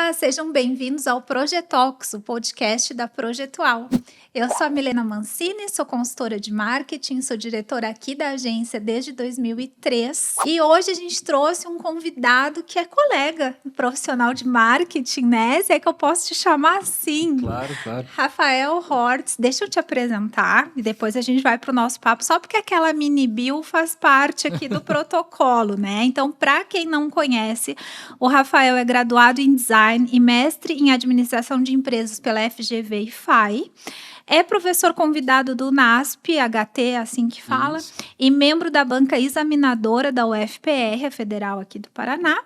Olá, sejam bem-vindos ao Projetalks, o podcast da Projetual. Eu sou a Milena Mancini, sou consultora de marketing, sou diretora aqui da agência desde 2003 e hoje a gente trouxe um convidado que é colega profissional de marketing, né? Se é que eu posso te chamar assim. Claro. Rafael Hortz, deixa eu te apresentar e depois a gente vai para o nosso papo, só porque aquela mini bio faz parte aqui do protocolo, né? Então, para quem não conhece, o Rafael é graduado em Design e mestre em Administração de Empresas pela FGV e FAI. É professor convidado do NASP, HT, assim que fala, Isso. E membro da banca examinadora da UFPR, a Federal aqui do Paraná.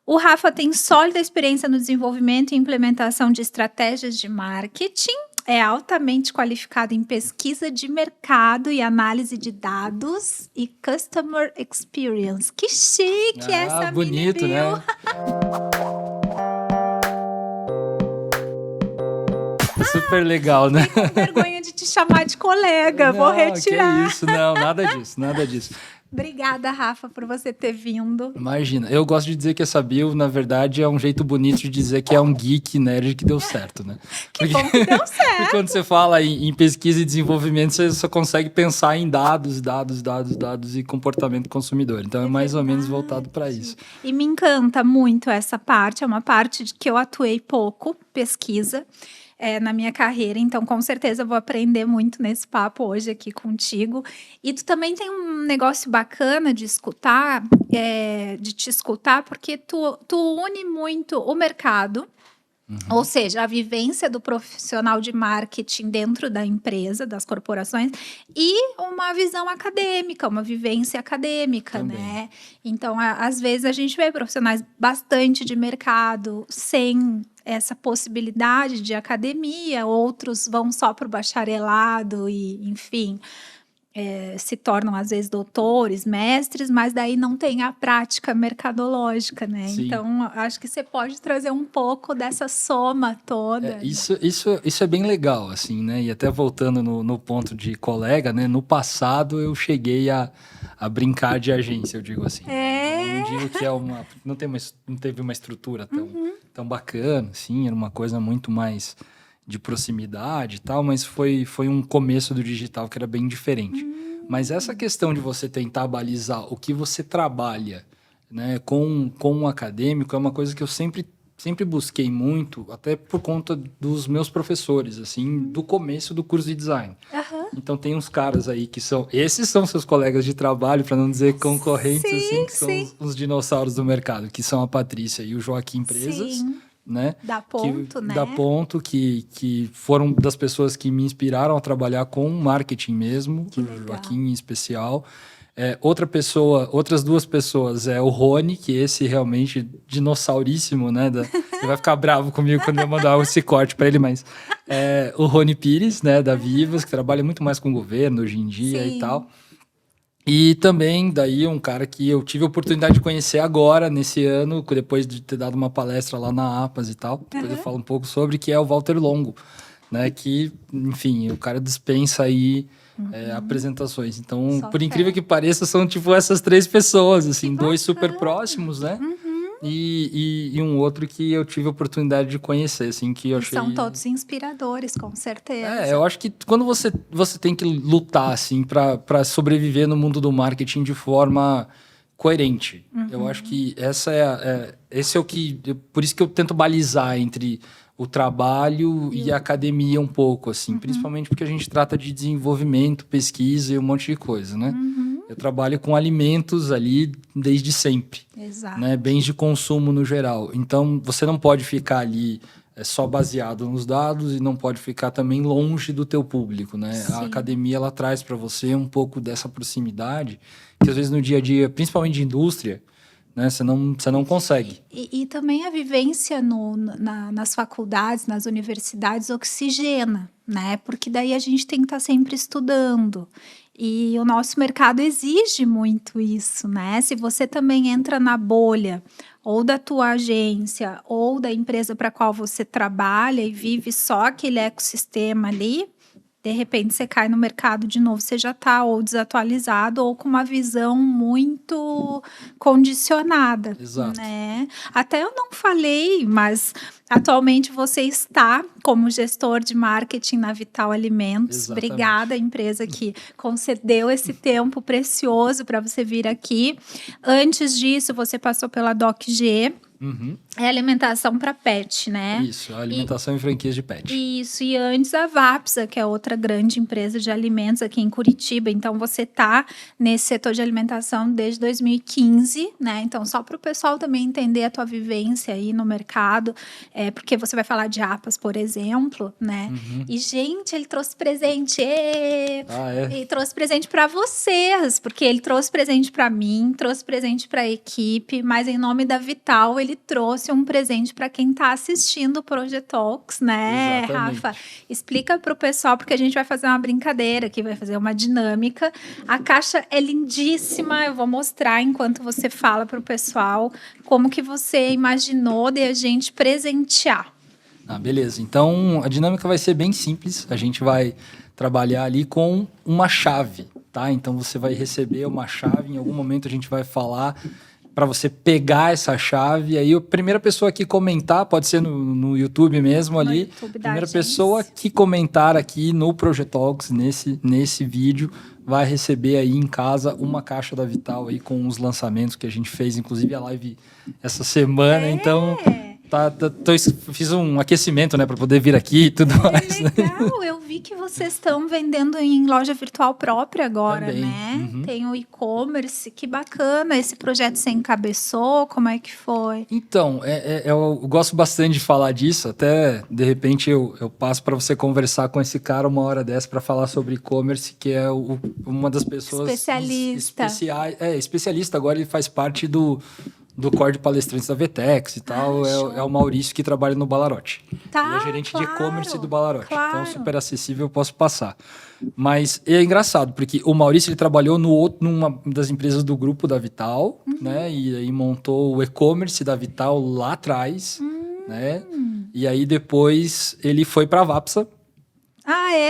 O Rafa tem sólida experiência no desenvolvimento e implementação de estratégias de marketing, é altamente qualificado em pesquisa de mercado e análise de dados e customer experience. Que chique essa bonito, mini bio. né? Super legal, né? Fico com vergonha de te chamar de colega, vou retirar. Que isso, não, nada disso. Obrigada, Rafa, por você ter vindo. Imagina, eu gosto de dizer que essa bio, na verdade, é um jeito bonito de dizer que é um geek nerd que deu certo, né? Que bom que deu certo. Porque quando você fala em pesquisa e desenvolvimento, você só consegue pensar em dados e comportamento do consumidor. Então, é mais ou menos voltado para isso. E me encanta muito essa parte, é uma parte de que eu atuei pouco, pesquisa, na minha carreira, então com certeza eu vou aprender muito nesse papo hoje aqui contigo. E tu também tem um negócio bacana de escutar, de te escutar, porque tu une muito o mercado, ou seja, a vivência do profissional de marketing dentro da empresa, das corporações, e uma visão acadêmica, uma vivência acadêmica, Também. né? Então, às vezes a gente vê profissionais bastante de mercado sem essa possibilidade de academia, outros vão só para o bacharelado e, enfim, se tornam às vezes doutores, mestres, mas daí não tem a prática mercadológica, né? Sim. Então, acho que você pode trazer um pouco dessa soma toda. Isso é bem legal, assim, né? E até voltando no ponto de colega, né? No passado eu cheguei a brincar de agência, eu digo assim. Eu não digo que não teve uma estrutura tão bacana, assim, era uma coisa muito mais de proximidade e tal, mas foi um começo do digital que era bem diferente. Mas essa questão de você tentar balizar o que você trabalha, né, com um acadêmico é uma coisa que eu sempre busquei muito, até por conta dos meus professores, assim, do começo do curso de design. Então tem uns caras aí esses são seus colegas de trabalho, para não dizer concorrentes, assim, que são os dinossauros do mercado, que são a Patrícia e o Joaquim Presas. Sim. Né? Da Ponto, né? Da Ponto, que foram das pessoas que me inspiraram a trabalhar com marketing mesmo, o Joaquim em especial. Outras duas pessoas é o Rony, que esse realmente dinossauríssimo, né? Ele vai ficar bravo comigo quando eu mandar esse corte para ele, mas o Rony Pires, né? Da Vivas, que trabalha muito mais com o governo hoje em dia. Sim. E tal. E também, daí, um cara que eu tive a oportunidade de conhecer agora, nesse ano, depois de ter dado uma palestra lá na APAS e tal. Depois eu falo um pouco sobre, que é o Walter Longo, né? Que, enfim, o cara dispensa aí apresentações. Então, por incrível que pareça, são tipo essas três pessoas, assim, dois super próximos, né? E um outro que eu tive a oportunidade de conhecer, assim, que eu achei... São todos inspiradores, com certeza. Eu acho que quando você tem que lutar, assim, para sobreviver no mundo do marketing de forma coerente. Eu acho que esse é o que... Por isso que eu tento balizar entre o trabalho e a academia um pouco, assim. Principalmente porque a gente trata de desenvolvimento, pesquisa e um monte de coisa, né? Eu trabalho com alimentos ali desde sempre. Exato. Né? Bens de consumo no geral. Então, você não pode ficar ali só baseado nos dados e não pode ficar também longe do teu público, né? Sim. A academia, ela traz para você um pouco dessa proximidade que, às vezes, no dia a dia, principalmente de indústria, né? Você não consegue. E também a vivência nas faculdades, nas universidades, oxigena, né? Porque daí a gente tem que estar sempre estudando. E o nosso mercado exige muito isso, né? Se você também entra na bolha ou da tua agência ou da empresa para a qual você trabalha e vive só aquele ecossistema ali, De repente você cai no mercado de novo, você já está ou desatualizado ou com uma visão muito condicionada, Exato. né? Até eu não falei, mas atualmente você está como gestor de marketing na Vital Alimentos. Exatamente. Obrigada, empresa que concedeu esse tempo precioso para você vir aqui. Antes disso, você passou pela DocG. É alimentação para pet, né? Isso, alimentação e franquias de pet. Isso, e antes a Vapsa, que é outra grande empresa de alimentos aqui em Curitiba. Então, você tá nesse setor de alimentação desde 2015, né? Então, só para o pessoal também entender a tua vivência aí no mercado, porque você vai falar de APAS, por exemplo, né? E, gente, ele trouxe presente. Ele trouxe presente para vocês, porque ele trouxe presente para mim, trouxe presente para a equipe, mas em nome da Vital, ele trouxe um presente para quem está assistindo o Project Talks, né, Exatamente. Rafa? Explica para o pessoal, porque a gente vai fazer uma brincadeira aqui, vai fazer uma dinâmica. A caixa é lindíssima, eu vou mostrar enquanto você fala para o pessoal como que você imaginou de a gente presentear. Beleza. Então, a dinâmica vai ser bem simples. A gente vai trabalhar ali com uma chave, tá? Então, você vai receber uma chave. Em algum momento, a gente vai falar para você pegar essa chave. Aí, a primeira pessoa que comentar, pode ser no YouTube mesmo ali. YouTube primeira pessoa que comentar aqui no Project Talks, nesse vídeo, vai receber aí em casa uma caixa da Vital aí com os lançamentos que a gente fez, inclusive a live essa semana. Então... fiz um aquecimento, né, para poder vir aqui e tudo mais. Legal, eu vi que vocês estão vendendo em loja virtual própria agora, também, né? Tem o e-commerce, que bacana. Esse projeto você encabeçou, como é que foi? Então, eu gosto bastante de falar disso, até de repente eu passo para você conversar com esse cara uma hora dessa para falar sobre e-commerce, que é uma das pessoas especialista agora, ele faz parte do core de palestrantes da Vetex e tal, é o Maurício que trabalha no Balarote. Ele é gerente de e-commerce do Balarote, então super acessível, eu posso passar. Mas é engraçado, porque o Maurício ele trabalhou numa das empresas do grupo da Vital, né? E aí montou o e-commerce da Vital lá atrás, né? E aí depois ele foi para a Vapsa.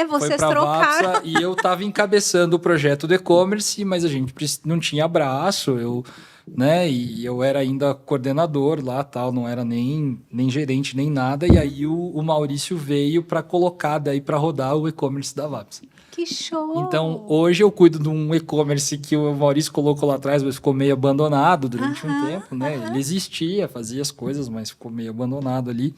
Vocês trocaram. Vapsa, e eu estava encabeçando o projeto do e-commerce, mas a gente não tinha braço, né? E eu era ainda coordenador lá, tal, não era nem gerente nem nada. E aí o Maurício veio para colocar daí para rodar o e-commerce da Vapsa. Que show! Então, hoje eu cuido de um e-commerce que o Maurício colocou lá atrás, mas ficou meio abandonado durante um tempo, né? Ele existia, fazia as coisas, mas ficou meio abandonado ali.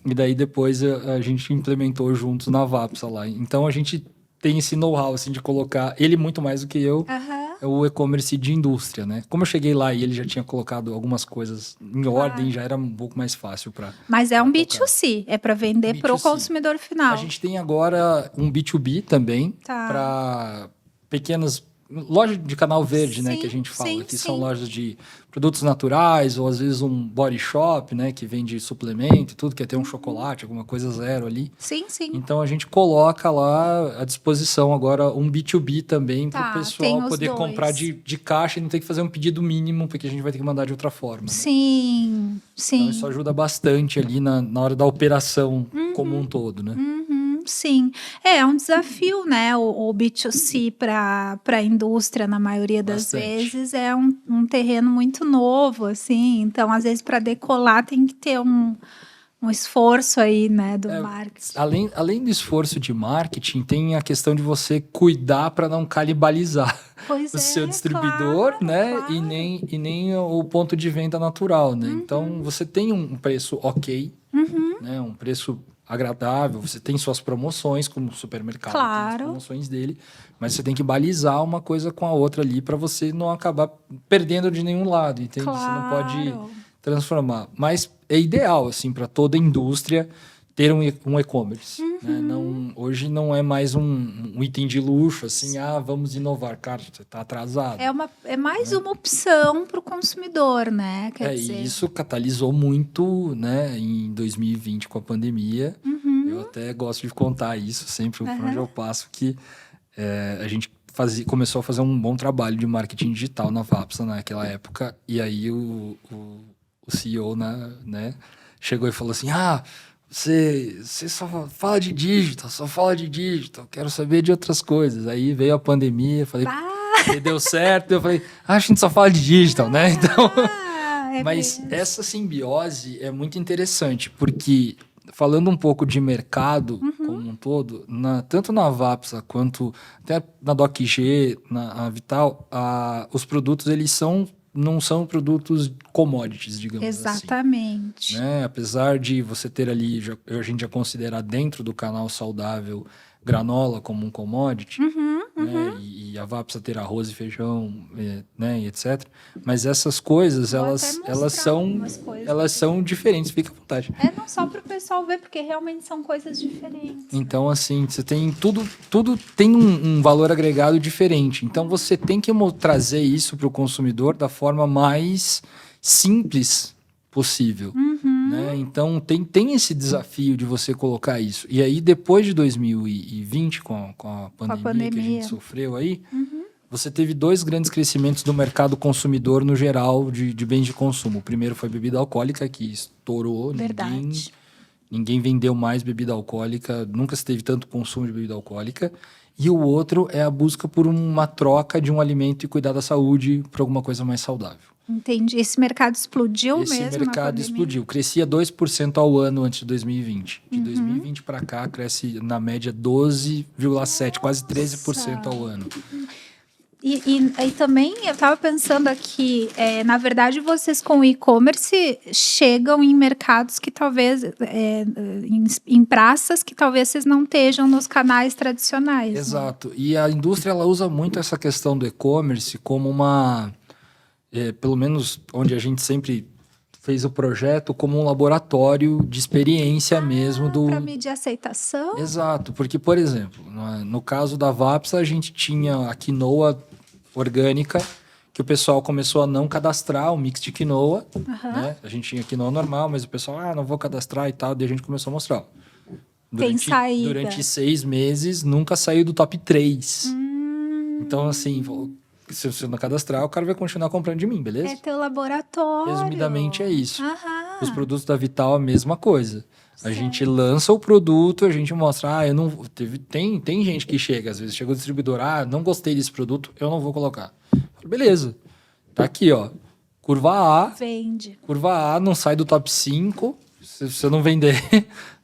E daí depois a gente implementou juntos na Vapsa lá. Então, a gente tem esse know-how, assim, de colocar ele muito mais do que eu. O e-commerce de indústria, né? Como eu cheguei lá e ele já tinha colocado algumas coisas em ordem, já era um pouco mais fácil para... Mas é um B2C, é para vender para o consumidor final. A gente tem agora um B2B também, para pequenas... Loja de canal verde, né, que a gente fala, que são lojas de produtos naturais, ou às vezes um body shop, né, que vende suplemento e tudo, quer ter um chocolate, alguma coisa zero ali. Sim. Então a gente coloca lá à disposição agora um B2B também para o pessoal poder comprar de caixa e não ter que fazer um pedido mínimo, porque a gente vai ter que mandar de outra forma. Né? Sim. Então isso ajuda bastante ali na hora da operação como um todo, né? Sim, é um desafio, né? O B2C para a indústria, na maioria das vezes, é um terreno muito novo, assim. Então, às vezes, para decolar, tem que ter um esforço aí, né, do marketing. Além do esforço de marketing, tem a questão de você cuidar para não canibalizar o seu distribuidor, né? Claro. E nem o ponto de venda natural, né? Então, você tem um preço ok, né? Um preço agradável, você tem suas promoções, como o supermercado tem as promoções dele, mas você tem que balizar uma coisa com a outra ali para você não acabar perdendo de nenhum lado, entende? Você não pode transformar. Mas é ideal, assim, para toda indústria ter um e-commerce. Né? Hoje não é mais um item de luxo, assim, vamos inovar. Cara, você está atrasado. É mais uma opção para o consumidor, né? Quer dizer... E isso catalisou muito, né, em 2020 com a pandemia. Eu até gosto de contar isso sempre, por onde eu passo, que a gente começou a fazer um bom trabalho de marketing digital na Vapsa naquela época. E aí o CEO, né, chegou e falou assim, você só fala de digital, quero saber de outras coisas. Aí veio a pandemia, falei, deu certo, eu falei, a gente só fala de digital, né? Então, mas mesmo. Essa simbiose é muito interessante, porque falando um pouco de mercado como um todo, tanto na Vapsa quanto até na DocG, na Vital, os produtos eles não são produtos commodities, digamos Exatamente. assim. Né? Apesar de você ter ali, a gente já considerar dentro do canal saudável granola como um commodity, né? E a Vapsa ter arroz e feijão, né? E etc. Mas essas coisas, elas são diferentes, fica à vontade. Não só para o pessoal ver, porque realmente são coisas diferentes. Então, assim, você tem tudo tem um valor agregado diferente. Então, você tem que trazer isso para o consumidor da forma mais simples possível. Né? Então, tem esse desafio de você colocar isso. E aí, depois de 2020, com a pandemia que a gente sofreu aí, você teve 2 grandes crescimentos do mercado consumidor no geral de bens de consumo. O primeiro foi bebida alcoólica, que estourou. Verdade. Ninguém vendeu mais bebida alcoólica, nunca se teve tanto consumo de bebida alcoólica. E o outro é a busca por uma troca de um alimento e cuidar da saúde para alguma coisa mais saudável. Entendi. Esse mercado explodiu mesmo? Esse mercado explodiu. Crescia 2% ao ano antes de 2020. De 2020 para cá, cresce na média 12,7%, quase 13% ao ano. E também eu estava pensando aqui, na verdade, vocês com o e-commerce chegam em mercados que talvez, em praças que talvez vocês não estejam nos canais tradicionais. Exato. Né? E a indústria ela usa muito essa questão do e-commerce como pelo menos onde a gente sempre fez o projeto, como um laboratório de experiência mesmo para medir aceitação? Exato, porque, por exemplo, no caso da Vapsa, a gente tinha a quinoa orgânica, que o pessoal começou a não cadastrar o mix de quinoa. Né? A gente tinha quinoa normal, mas o pessoal, não vou cadastrar e tal, daí a gente começou a mostrar. Durante 6 meses, nunca saiu do top 3. Então, assim, se você não cadastrar, o cara vai continuar comprando de mim, beleza? É teu laboratório. Resumidamente é isso. Os produtos da Vital, a mesma coisa. A gente lança o produto, a gente mostra, eu não... Tem gente que chega, às vezes chega o distribuidor, não gostei desse produto, eu não vou colocar. Beleza. Tá aqui, ó. Curva A. Vende. Curva A não sai do top 5, se você não vender,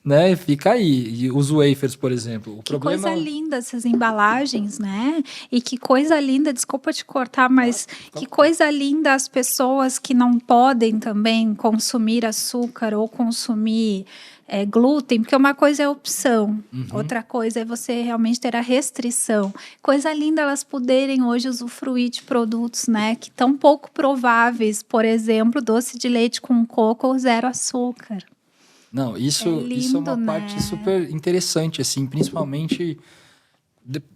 né? Fica aí. E os wafers, por exemplo. Coisa linda essas embalagens, né? E que coisa linda, desculpa te cortar, mas que coisa linda as pessoas que não podem também consumir açúcar ou consumir glúten, porque uma coisa é opção, outra coisa é você realmente ter a restrição. Coisa linda elas poderem hoje usufruir de produtos, né, que tão pouco prováveis, por exemplo, doce de leite com coco ou 0 açúcar. Não, isso é uma parte super interessante, assim, principalmente...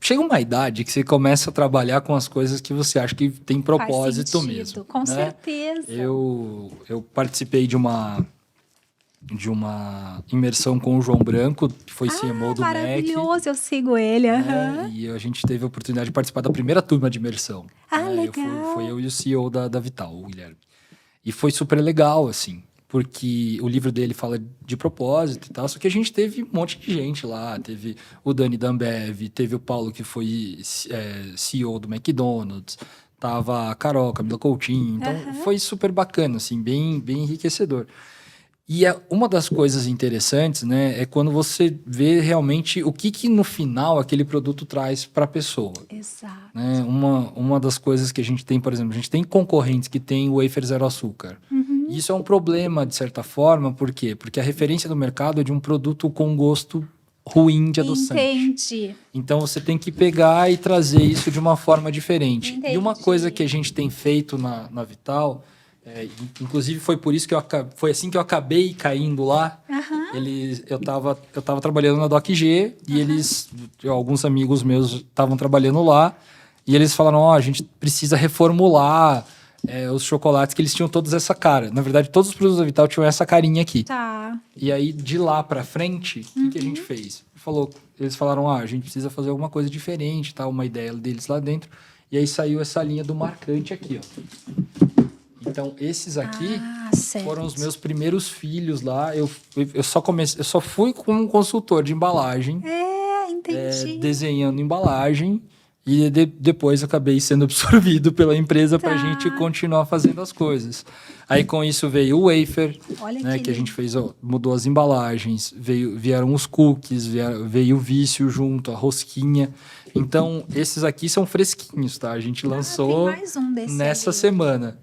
Chega uma idade que você começa a trabalhar com as coisas que você acha que tem propósito mesmo. Com certeza. Eu participei de uma imersão com o João Branco, que foi CMO do MEC. Maravilhoso, eu sigo ele. E a gente teve a oportunidade de participar da primeira turma de imersão. Legal. Foi eu e o CEO da Vital, o Guilherme. E foi super legal, assim, porque o livro dele fala de propósito e tal, só que a gente teve um monte de gente lá. Teve o Dani da Ambev, teve o Paulo, que foi CEO do McDonald's, tava a Carol, Camila Coutinho. Então, foi super bacana, assim, bem, bem enriquecedor. E uma das coisas interessantes, né, é quando você vê realmente o que no final aquele produto traz para a pessoa. Exato. Né? Uma das coisas que a gente tem, por exemplo, a gente tem concorrentes que tem o wafer 0 açúcar. E isso é um problema, de certa forma, por quê? Porque a referência do mercado é de um produto com gosto ruim de adoçante. Entendi. Então, você tem que pegar e trazer isso de uma forma diferente. Entendi. E uma coisa que a gente tem feito na Vital... inclusive foi por isso que foi assim que eu acabei caindo lá. Eu tava trabalhando na DocG e alguns amigos meus estavam trabalhando lá e eles falaram, a gente precisa reformular os chocolates, que eles tinham todos essa cara. Na verdade, todos os produtos da Vital tinham essa carinha aqui. Tá. E aí, de lá pra frente, o que a gente fez? Eles falaram, a gente precisa fazer alguma coisa diferente, tá? Uma ideia deles lá dentro. E aí saiu essa linha do marcante aqui, ó. Então, esses aqui certo. foram os meus primeiros filhos lá. Eu só fui como consultor de embalagem. Entendi. Desenhando embalagem. E depois acabei sendo absorvido pela empresa para a gente continuar fazendo as coisas. Aí com isso veio o wafer, né, que a gente fez, mudou as embalagens, vieram os cookies, veio o vício junto, a rosquinha. Então, esses aqui são fresquinhos, tá? A gente lançou tem mais um desse nessa ali. semana.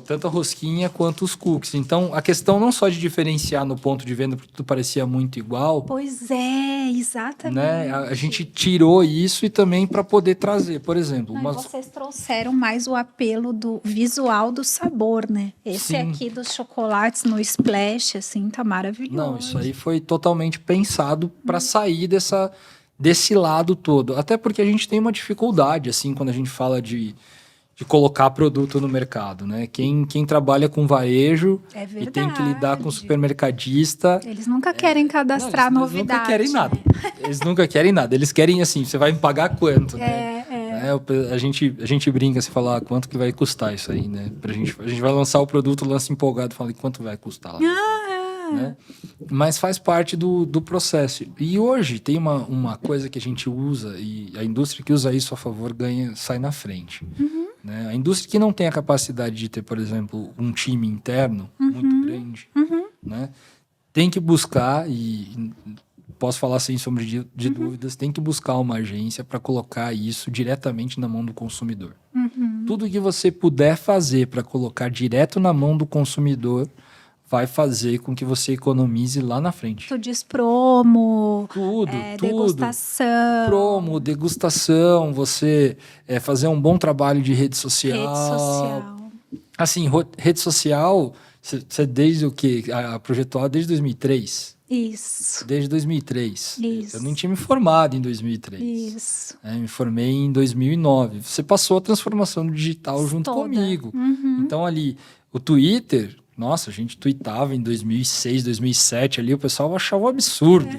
Tanto a rosquinha quanto os cookies. Então, a questão não só de diferenciar no ponto de venda, porque tudo parecia muito igual. Pois é, exatamente. Né? A gente tirou isso e também para poder trazer, por exemplo... Vocês trouxeram mais o apelo do visual do sabor, né? Esse aqui dos chocolates no Splash, assim, tá maravilhoso. Não, isso aí foi totalmente pensado para sair desse lado todo. Até porque a gente tem uma dificuldade, assim, quando a gente fala de colocar produto no mercado, né? Quem trabalha com varejo e tem que lidar com supermercadista... Eles nunca querem cadastrar novidade. Eles nunca querem nada. Eles nunca querem nada. Eles querem, assim, você vai me pagar quanto, né? A gente brinca, se falar quanto que vai custar isso aí, né? A gente vai lançar o produto, lança empolgado, fala quanto vai custar lá. Né? Mas faz parte do processo. E hoje tem uma coisa que a gente usa, e a indústria que usa isso a favor sai na frente. Né? A indústria que não tem a capacidade de ter, por exemplo, um time interno muito grande, né? Tem que buscar, e posso falar sem sombra de dúvidas, tem que buscar uma agência para colocar isso diretamente na mão do consumidor. Tudo que você puder fazer para colocar direto na mão do consumidor vai fazer com que você economize lá na frente. Tu diz promo, tudo. Degustação. Promo, degustação, você fazer um bom trabalho de rede social. Assim, rede social, você desde o quê? A Projetual desde 2003? Isso. Desde 2003. Isso. Eu nem tinha me formado em 2003. Isso. Me formei em 2009. Você passou a transformação digital junto comigo. Então, ali, o Twitter... Nossa, a gente tweetava em 2006, 2007 ali, o pessoal achava um absurdo.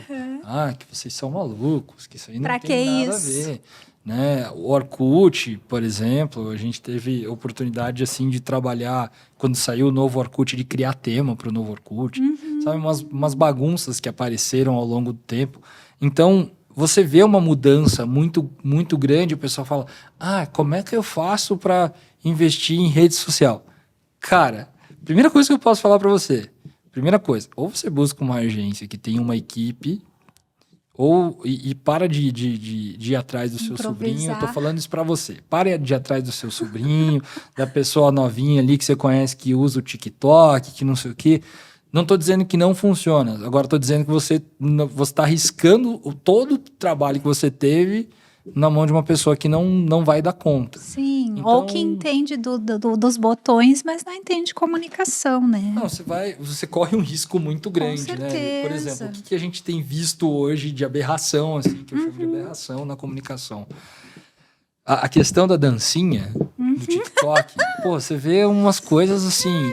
Que vocês são malucos, que isso aí não tem nada a ver. Né? O Orkut, por exemplo, a gente teve oportunidade assim, de trabalhar, quando saiu o novo Orkut, de criar tema para o novo Orkut. Sabe, umas bagunças que apareceram ao longo do tempo. Então, você vê uma mudança muito, muito grande, o pessoal fala, como é que eu faço para investir em rede social? Cara... Primeira coisa que eu posso falar para você. Primeira coisa, ou você busca uma agência que tem uma equipe, e para de ir atrás do seu sobrinho. Eu tô falando isso para você. Para de ir atrás do seu sobrinho, da pessoa novinha ali que você conhece, que usa o TikTok, que não sei o quê. Não tô dizendo que não funciona. Agora tô dizendo que você tá arriscando todo o trabalho que você teve na mão de uma pessoa que não vai dar conta. Sim, então, ou que entende dos botões, mas não entende de comunicação, né? Não, você corre um risco muito grande, né? Por exemplo, o que a gente tem visto hoje de aberração, assim, que eu chamo de aberração na comunicação? A questão da dancinha do TikTok, você vê umas coisas assim...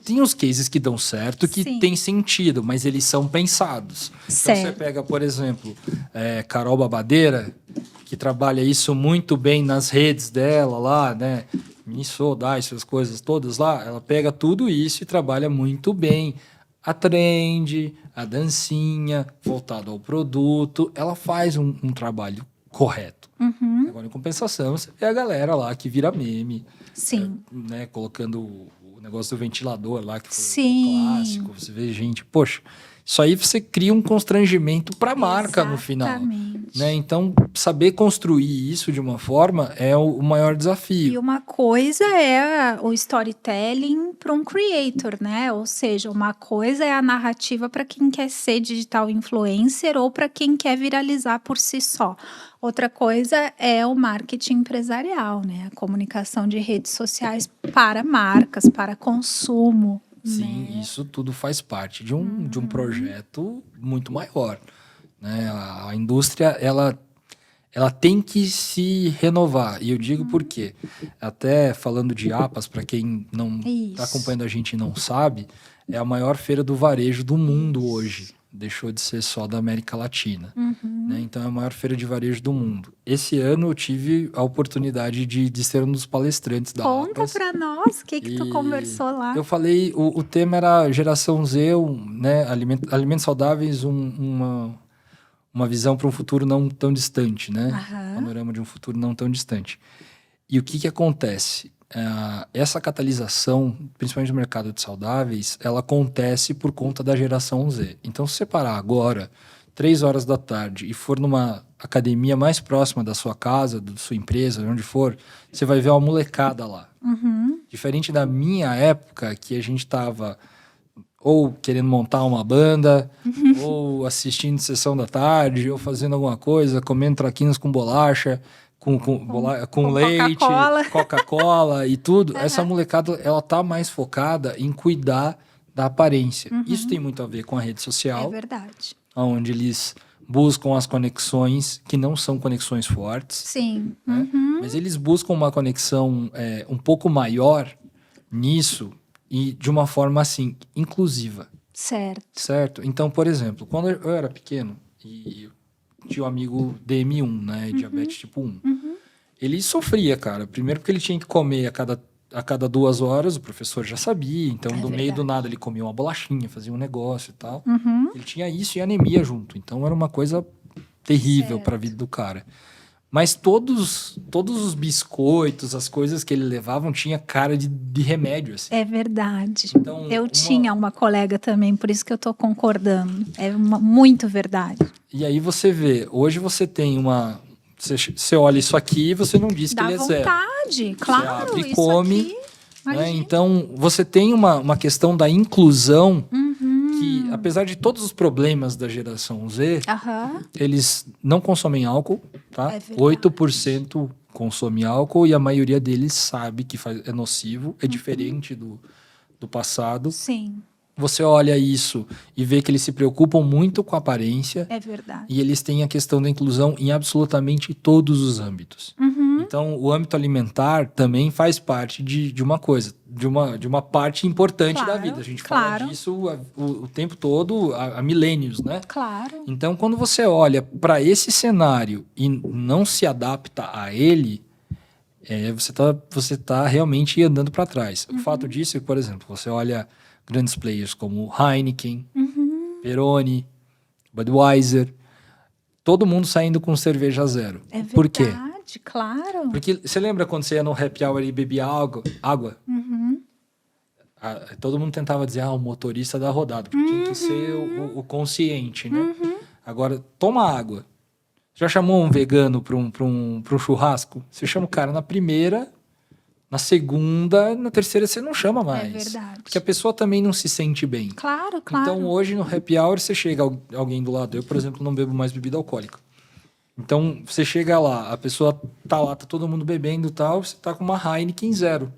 Tem uns cases que dão certo, que tem sentido, mas eles são pensados. Então, você pega, por exemplo, Carol Babadeira, que trabalha isso muito bem nas redes dela lá, né? essas coisas todas lá, ela pega tudo isso e trabalha muito bem. A trend, a dancinha, voltado ao produto, ela faz um trabalho correto. Agora, em compensação, você vê a galera lá que vira meme. Né? Colocando o negócio do ventilador lá, que foi clássico. Você vê gente, poxa... Isso aí você cria um constrangimento para a marca no final. Né? Então, saber construir isso de uma forma é o maior desafio. E uma coisa é o storytelling para um creator, né? Ou seja, uma coisa é a narrativa para quem quer ser digital influencer ou para quem quer viralizar por si só. Outra coisa é o marketing empresarial, né? A comunicação de redes sociais para marcas, para consumo. Sim, isso tudo faz parte de um projeto muito maior. Né? A indústria, ela tem que se renovar. E eu digo por quê. Até falando de APAS, para quem não está acompanhando a gente e não sabe, é a maior feira do varejo do mundo hoje. Deixou de ser só da América Latina. né? Então, é a maior feira de varejo do mundo. Esse ano eu tive a oportunidade de ser um dos palestrantes da Conta APAS. pra nós, o que tu conversou lá? Eu falei, o tema era geração Z, né? Alimentos saudáveis, uma visão para um futuro não tão distante, né? Panorama de um futuro não tão distante. E o que acontece? Essa catalisação, principalmente no mercado de saudáveis, ela acontece por conta da geração Z. Então, se você parar agora, 3 horas da tarde, e for numa academia mais próxima da sua casa, da sua empresa, onde for, você vai ver uma molecada lá. Diferente da minha época, que a gente estava ou querendo montar uma banda, ou assistindo sessão da tarde, ou fazendo alguma coisa, comendo traquinas com bolacha, com leite, Coca-Cola e tudo. Essa molecada, ela tá mais focada em cuidar da aparência. Isso tem muito a ver com a rede social. É verdade. Onde eles buscam as conexões que não são conexões fortes. Sim. Né? Mas eles buscam uma conexão um pouco maior nisso e de uma forma, assim, inclusiva. Certo? Então, por exemplo, quando eu era pequeno e tinha um amigo DM1, né? Diabetes tipo 1. Ele sofria, cara. Primeiro porque ele tinha que comer a cada 2 horas, o professor já sabia. Então, do meio do nada, ele comia uma bolachinha, fazia um negócio e tal. Ele tinha isso e anemia junto. Então, era uma coisa terrível para a vida do cara. Mas todos os biscoitos, as coisas que ele levavam, tinha cara de remédio, assim. É verdade. Então, eu tinha uma colega também, por isso que eu tô concordando. É muito verdade. E aí você vê, hoje você tem uma... Você olha isso aqui e você não diz que ele é zero. Dá vontade, claro. Você abre e come. Né? Então, você tem uma questão da inclusão que, apesar de todos os problemas da geração Z, eles não consomem álcool, tá? 8% consome álcool e a maioria deles sabe que é nocivo, é diferente do passado. Sim. Você olha isso e vê que eles se preocupam muito com a aparência. É verdade. E eles têm a questão da inclusão em absolutamente todos os âmbitos. Então, o âmbito alimentar também faz parte de uma coisa, de uma parte importante da vida. A gente fala disso o tempo todo, há milênios, né? Claro. Então, quando você olha para esse cenário e não se adapta a ele, você tá realmente andando para trás. O fato disso é que, por exemplo, você olha grandes players como Heineken, Peroni, Budweiser, todo mundo saindo com cerveja zero. É verdade. Por quê? Claro. Porque você lembra quando você ia no happy hour e bebia água? Todo mundo tentava dizer, o motorista da rodada, porque tinha que ser o consciente, né? Agora, toma água. Já chamou um vegano para um churrasco? Você chama o cara na primeira, na segunda, na terceira você não chama mais. É verdade. Porque a pessoa também não se sente bem. Claro. Então, hoje no happy hour, você chega alguém do lado. Eu, por exemplo, não bebo mais bebida alcoólica. Então, você chega lá, a pessoa tá lá, tá todo mundo bebendo e tal, você tá com uma Heineken zero.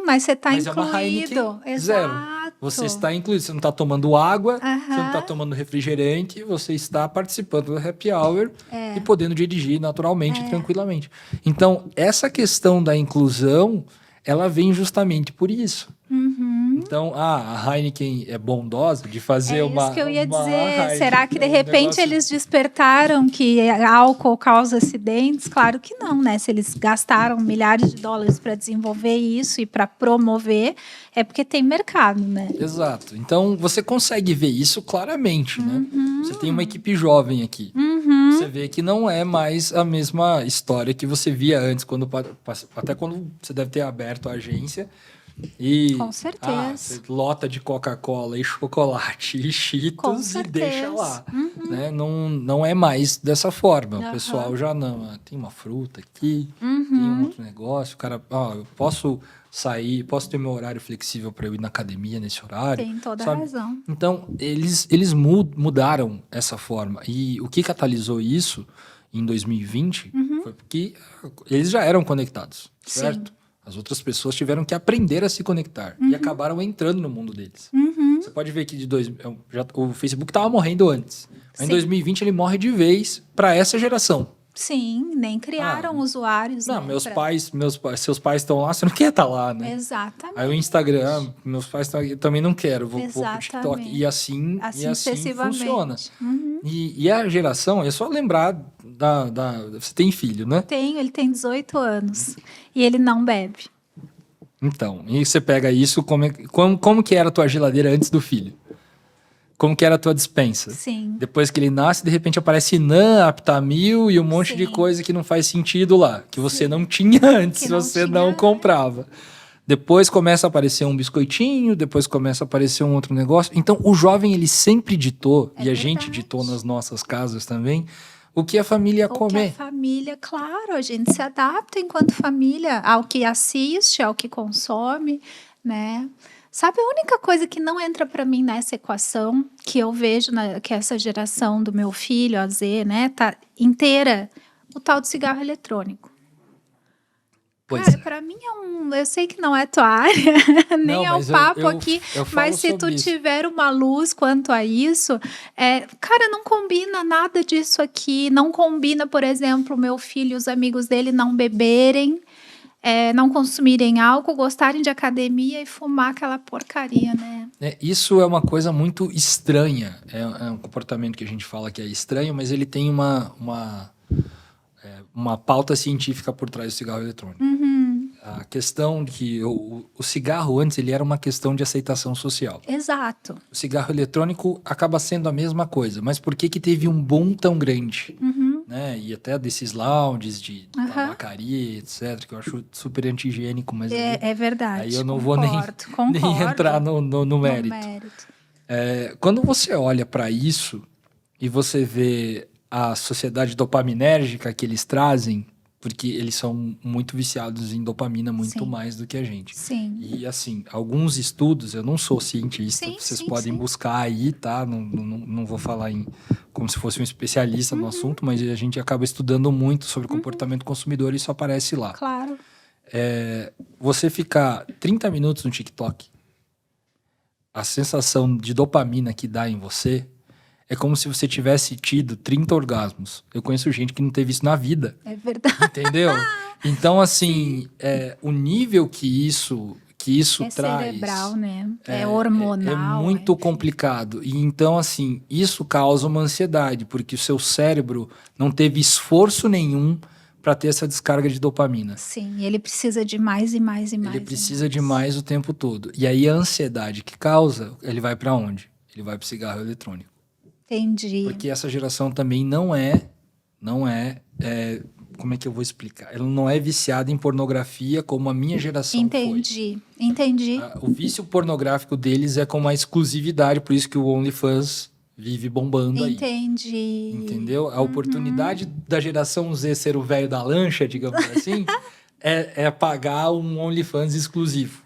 Mas você tá incluído. É uma Heineken zero. Você está incluído, você não tá tomando água, você não tá tomando refrigerante, você está participando do happy hour e podendo dirigir naturalmente, tranquilamente. Então, essa questão da inclusão, ela vem justamente por isso. Então, a Heineken é bondosa de fazer uma... É isso que eu ia dizer. Heineken, será que, de repente, eles despertaram que álcool causa acidentes? Claro que não, né? Se eles gastaram milhares de dólares para desenvolver isso e para promover, é porque tem mercado, né? Exato. Então, você consegue ver isso claramente, né? Você tem uma equipe jovem aqui. Você vê que não é mais a mesma história que você via antes, até quando você deve ter aberto a agência. E, com certeza. Você lota de Coca-Cola e chocolate e Cheetos e deixa lá. Né? Não é mais dessa forma. O pessoal já não. Tem uma fruta aqui, tem um outro negócio. O cara, eu posso sair, posso ter meu horário flexível para eu ir na academia nesse horário. Tem toda a razão. Então, eles mudaram essa forma. E o que catalisou isso em 2020 foi porque eles já eram conectados, certo? Sim. As outras pessoas tiveram que aprender a se conectar e acabaram entrando no mundo deles. Você pode ver que o Facebook estava morrendo antes. Mas em 2020 ele morre de vez para essa geração. Sim, nem criaram usuários, Não, né, seus pais estão lá, você não quer estar lá, né? Exatamente. Aí o Instagram, meus pais estão aqui, eu também não quero, vou pro TikTok. E assim funciona. E a geração, é só lembrar você tem filho, né? Tenho, ele tem 18 anos e ele não bebe. Então, e você pega isso, como que era a tua geladeira antes do filho? Como que era a tua despensa? Sim. Depois que ele nasce, de repente aparece NAN, Aptamil e um monte de coisa que não faz sentido lá, que você não tinha antes, você não comprava. Depois começa a aparecer um biscoitinho, depois começa a aparecer um outro negócio. Então, o jovem, ele sempre ditou, e a gente ditou nas nossas casas também, o que a família ia comer. O que a família, claro, a gente se adapta enquanto família ao que assiste, ao que consome, né? Sabe, a única coisa que não entra para mim nessa equação, que eu vejo que essa geração do meu filho, a Z, né, tá inteira, o tal do cigarro eletrônico. Cara, para mim eu sei que não é tua área, nem é o papo aqui, mas se tu tiver uma luz quanto a isso, cara, não combina nada disso aqui, não combina, por exemplo, o meu filho e os amigos dele não beberem, não consumirem álcool, gostarem de academia e fumar aquela porcaria, né? Isso é uma coisa muito estranha. É um comportamento que a gente fala que é estranho, mas ele tem uma pauta científica por trás do cigarro eletrônico. A questão de que o cigarro antes ele era uma questão de aceitação social. Exato. O cigarro eletrônico acaba sendo a mesma coisa, mas por que teve um boom tão grande? Né? E até desses lounges de tabacaria, etc., que eu acho super anti-higiênico, mas é verdade. Aí eu não vou nem entrar no mérito. Quando você olha para isso e você vê a sociedade dopaminérgica que eles trazem, porque eles são muito viciados em dopamina, muito mais do que a gente. Sim. E assim, alguns estudos, eu não sou cientista, vocês podem buscar aí, tá? Não vou falar como se fosse um especialista no assunto, mas a gente acaba estudando muito sobre comportamento consumidor e isso aparece lá. Claro. Você ficar 30 minutos no TikTok, a sensação de dopamina que dá em você é como se você tivesse tido 30 orgasmos. Eu conheço gente que não teve isso na vida. É verdade. Entendeu? Então, assim, o nível que isso traz... É cerebral, né? É hormonal. É muito complicado. E então, assim, isso causa uma ansiedade, porque o seu cérebro não teve esforço nenhum para ter essa descarga de dopamina. Sim, e ele precisa de mais e mais e mais. Ele precisa de mais o tempo todo. E aí a ansiedade que causa, ele vai para onde? Ele vai para o cigarro eletrônico. Entendi. Porque essa geração também não é, como é que eu vou explicar? Ela não é viciada em pornografia como a minha geração Entendi. O vício pornográfico deles é com uma exclusividade, por isso que o OnlyFans vive bombando aí. Entendi. Entendeu? A oportunidade da geração Z ser o velho da lancha, digamos assim, é pagar um OnlyFans exclusivo.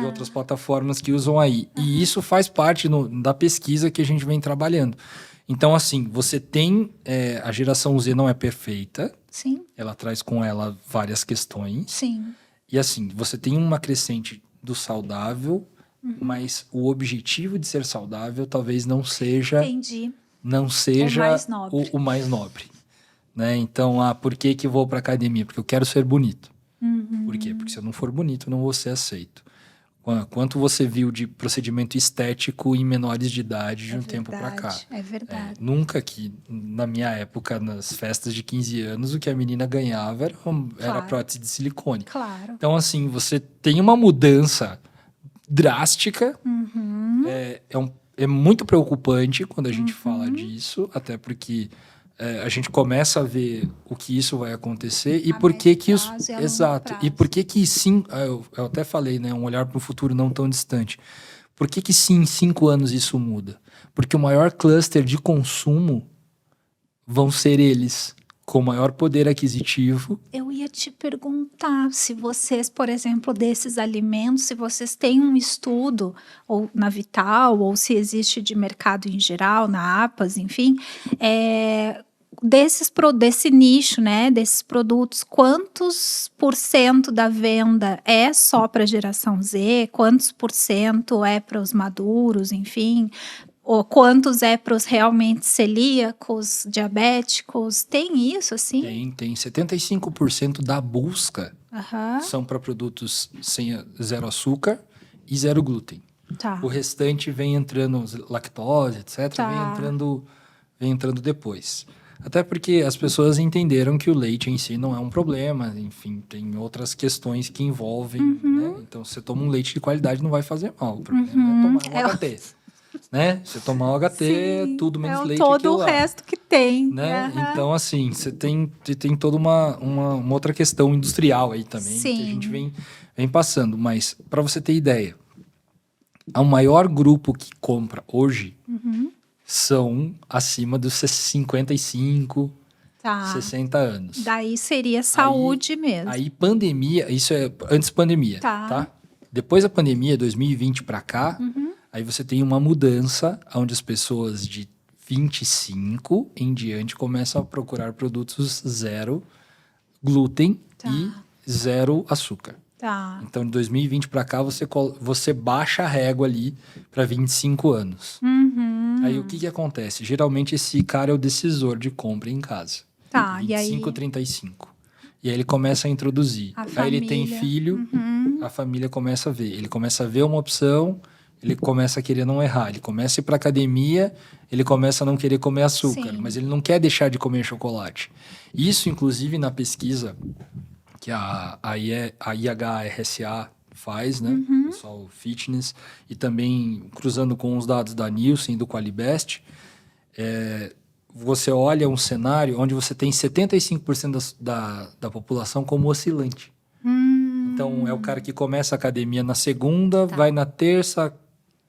E outras plataformas que usam aí. E isso faz parte da pesquisa que a gente vem trabalhando. Então, assim, você tem... a geração Z não é perfeita. Sim. Ela traz com ela várias questões. Sim. E assim, você tem uma crescente do saudável, mas o objetivo de ser saudável talvez não seja... Entendi. Não seja o mais nobre. Né? Então, por que eu vou para academia? Porque eu quero ser bonito. Por quê? Porque se eu não for bonito, eu não vou ser aceito. Quanto você viu de procedimento estético em menores de idade de um tempo para cá? É verdade. Nunca que, na minha época, nas festas de 15 anos, o que a menina ganhava era prótese de silicone. Claro. Então, assim, você tem uma mudança drástica. É muito preocupante quando a gente fala disso, até porque... a gente começa a ver o que isso vai acontecer e por que isso... Exato. E por que sim... Eu até falei, né? Um olhar para o futuro não tão distante. Por que sim, em 5 anos isso muda? Porque o maior cluster de consumo vão ser eles, com maior poder aquisitivo. Eu ia te perguntar se vocês, por exemplo, desses alimentos, se vocês têm um estudo, ou na Vital, ou se existe de mercado em geral, na APAS, enfim, desse nicho, né, desses produtos, quantos % da venda é só para a geração Z, quantos % é para os maduros, enfim, Ou quantos é para os realmente celíacos, diabéticos? Tem isso, assim? Tem 75% da busca Aham, são para produtos sem zero açúcar e zero glúten. tá, O restante vem entrando lactose, etc, tá. vem entrando depois. Até porque as pessoas entenderam que o leite em si não é um problema, enfim, tem outras questões que envolvem, né? Então, você toma um leite de qualidade não vai fazer mal. O problema é tomar um HT, né? Você tomar um HT é Sim, tudo menos é leite todo aquilo o lá, resto que tem. né? Aham. Então, assim, você tem toda uma outra questão industrial aí também que a gente Sim. vem passando. Mas, para você ter ideia, o maior grupo que compra hoje são acima dos 55, Tá. 60 anos. Daí seria saúde mesmo. Aí pandemia, isso é antes pandemia, Tá. tá? Depois da pandemia, 2020 para cá, aí você tem uma mudança onde as pessoas de 25 em diante começam a procurar produtos zero glúten Tá. e zero açúcar. Tá. Então, de 2020 para cá, você baixa a régua ali para 25 anos. Aí, o que acontece? Geralmente, esse cara é o decisor de compra em casa. Tá, e aí? 25, 35. E aí, ele começa a introduzir. A Aí, ele tem família. filho, a família começa a ver. Ele começa a ver uma opção, ele começa a querer não errar. Ele começa a ir para academia, ele começa a não querer comer açúcar. Sim. Mas ele não quer deixar de comer chocolate. Isso, inclusive, na pesquisa que a IHRSA faz, né? Pessoal fitness, e também cruzando com os dados da Nielsen e do Qualibest, você olha um cenário onde você tem 75% da população como oscilante. Então, é o cara que começa a academia na segunda, vai na terça,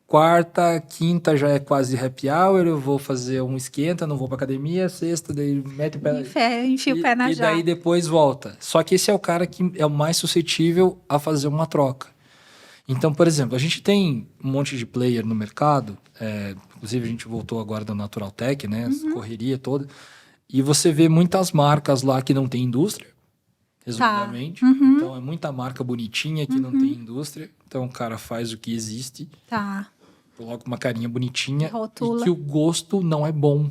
quarta, quinta já é quase happy hour, eu vou fazer um esquenta, não vou pra academia, sexta, daí mete o pé... Enfia o pé na E daí jaca. depois volta. Só que esse é o cara que é o mais suscetível a fazer uma troca. Então, por exemplo, a gente tem um monte de player no mercado, inclusive a gente voltou agora da Natural Tech, né? Essa correria toda. E você vê muitas marcas lá que não tem indústria, resumidamente. Então, é muita marca bonitinha que não tem indústria. Então, o cara faz o que existe, Tá. coloca uma carinha bonitinha Rotula. e que o gosto não é bom.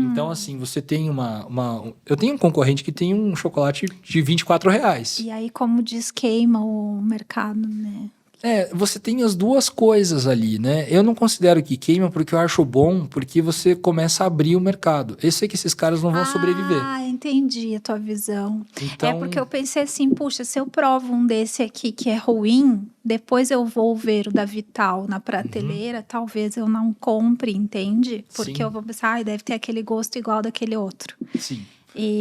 Então, assim, você tem eu tenho um concorrente que tem um chocolate de R$24. E aí, como diz, queima o mercado, né? Você tem as duas coisas ali, né? Eu não considero que queima porque eu acho bom, porque você começa a abrir o mercado. Eu sei que esses caras não vão sobreviver. Ah, entendi a tua visão. Então, É porque eu pensei assim, puxa, se eu provo um desse aqui que é ruim, depois eu vou ver o da Vital na prateleira, talvez eu não compre, entende? Porque Sim. eu vou pensar, ai, deve ter aquele gosto igual daquele outro. sim.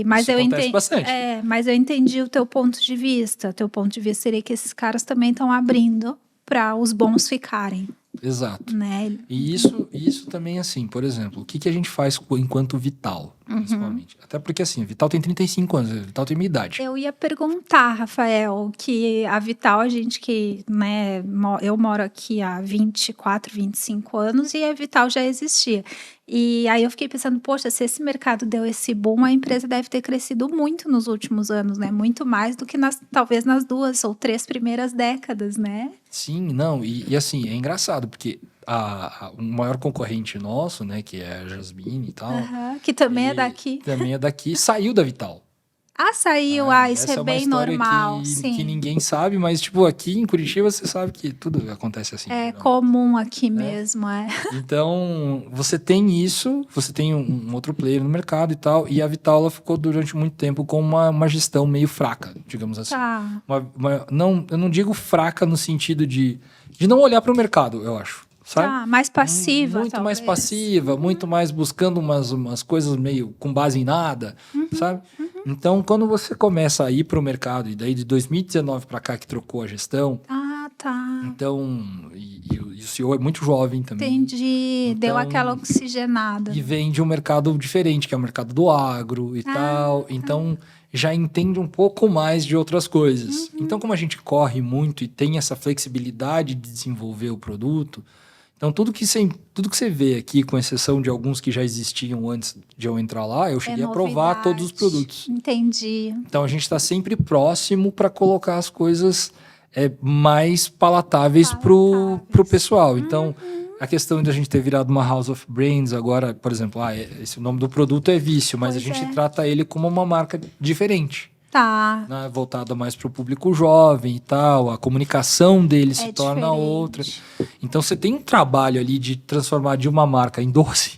Mas Isso eu acontece entendi. bastante. Mas eu entendi o teu ponto de vista. O teu ponto de vista seria que esses caras também estão abrindo para os bons ficarem, Exato. né? E isso também, assim, por exemplo, o que a gente faz enquanto Vital, principalmente? Até porque, assim, a Vital tem 35 anos, a Vital tem minha idade. Eu ia perguntar, Rafael, que a Vital, a gente que, né, eu moro aqui há 24, 25 anos e a Vital já existia. E aí eu fiquei pensando, poxa, se esse mercado deu esse boom, a empresa deve ter crescido muito nos últimos anos, né? Muito mais do que talvez nas 2 ou 3 primeiras décadas, né? Sim, não, e assim, é engraçado, porque o maior concorrente nosso, né, que é a Jasmine e tal, Que também é ele daqui. também é daqui, saiu da Vital. Ah, saiu. Isso Essa é uma bem história normal, que sim. ninguém sabe, mas, tipo, aqui em Curitiba você sabe que tudo acontece assim. É geralmente. comum aqui mesmo, Então, você tem isso, você tem um outro player no mercado e tal, e a Vital ela ficou durante muito tempo com uma gestão meio fraca, digamos assim. Tá. Eu não digo fraca no sentido de não olhar para o mercado, eu acho. Sabe? Tá, mais passiva, Muito mais talvez. passiva, muito mais buscando umas coisas meio com base em nada, sabe? Então, quando você começa a ir para o mercado, e daí de 2019 para cá que trocou a gestão, Ah, tá. então, e o CEO é muito jovem também. Entendi. Deu Então, aquela oxigenada. E vem de um mercado diferente, que é o mercado do agro e tal. Então, já entende um pouco mais de outras coisas. Então, como a gente corre muito e tem essa flexibilidade de desenvolver o produto, então tudo que você vê aqui, com exceção de alguns que já existiam antes de eu entrar lá, eu cheguei a provar todos os produtos. Entendi. Então, a gente está sempre próximo para colocar as coisas mais palatáveis para o pessoal. Então, A questão de a gente ter virado uma House of Brands agora, por exemplo, esse nome do produto é vício, mas a gente trata ele como uma marca diferente. Tá. Né? Voltada mais para o público jovem e tal, a comunicação dele se torna diferente. outra. Então você tem um trabalho ali de transformar de uma marca em doce.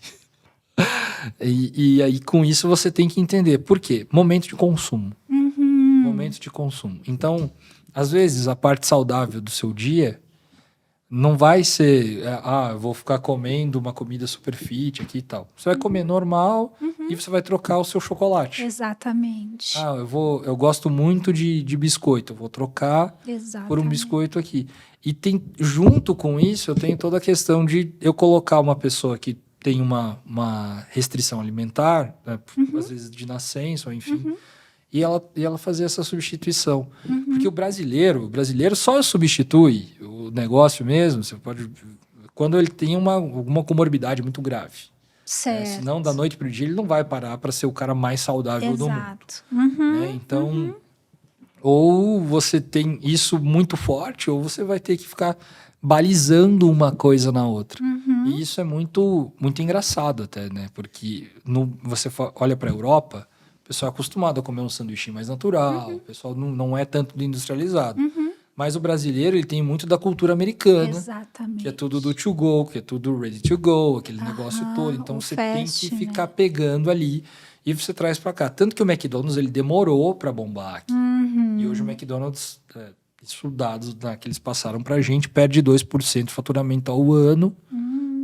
E aí com isso você tem que entender. Por quê? Momento de consumo. Momento de consumo. Então, às vezes, a parte saudável do seu dia não vai ser, eu vou ficar comendo uma comida super fit aqui e tal. Você vai comer normal e você vai trocar o seu chocolate. Exatamente. Eu gosto muito de biscoito, eu vou trocar por um biscoito aqui. E tem, junto com isso, eu tenho toda a questão de eu colocar uma pessoa que tem uma restrição alimentar, né, às vezes de nascença, ou enfim, e ela fazer essa substituição. Porque o brasileiro só substitui o negócio mesmo, você pode, quando ele tem alguma comorbidade muito grave. Certo. Senão, da noite para o dia, ele não vai parar para ser o cara mais saudável do mundo. Né? Então, ou você tem isso muito forte, ou você vai ter que ficar balizando uma coisa na outra. E isso é muito, muito engraçado até, né? Porque você olha para a Europa, o pessoal é acostumado a comer um sanduíche mais natural, o pessoal não é tanto do industrializado. Mas o brasileiro, ele tem muito da cultura americana. Exatamente. Que é tudo do to go, que é tudo ready to go, aquele negócio todo. Então, você tem que ficar pegando ali e você traz para cá. Tanto que o McDonald's, ele demorou para bombar aqui. E hoje o McDonald's, isso dados que eles passaram pra gente, perde 2% de faturamento ao ano,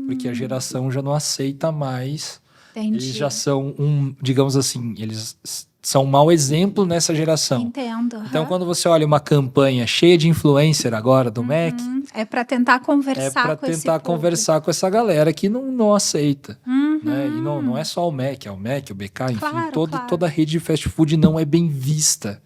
porque a geração já não aceita mais. Entendi. Eles já são digamos assim, eles são um mau exemplo nessa geração. Entendo. Então, quando você olha uma campanha cheia de influencer agora do Mac... É para tentar conversar conversar com essa galera que não aceita. Né? E não é só o Mac, é o Mac, o BK, enfim. Claro. Toda a rede de fast food não é bem vista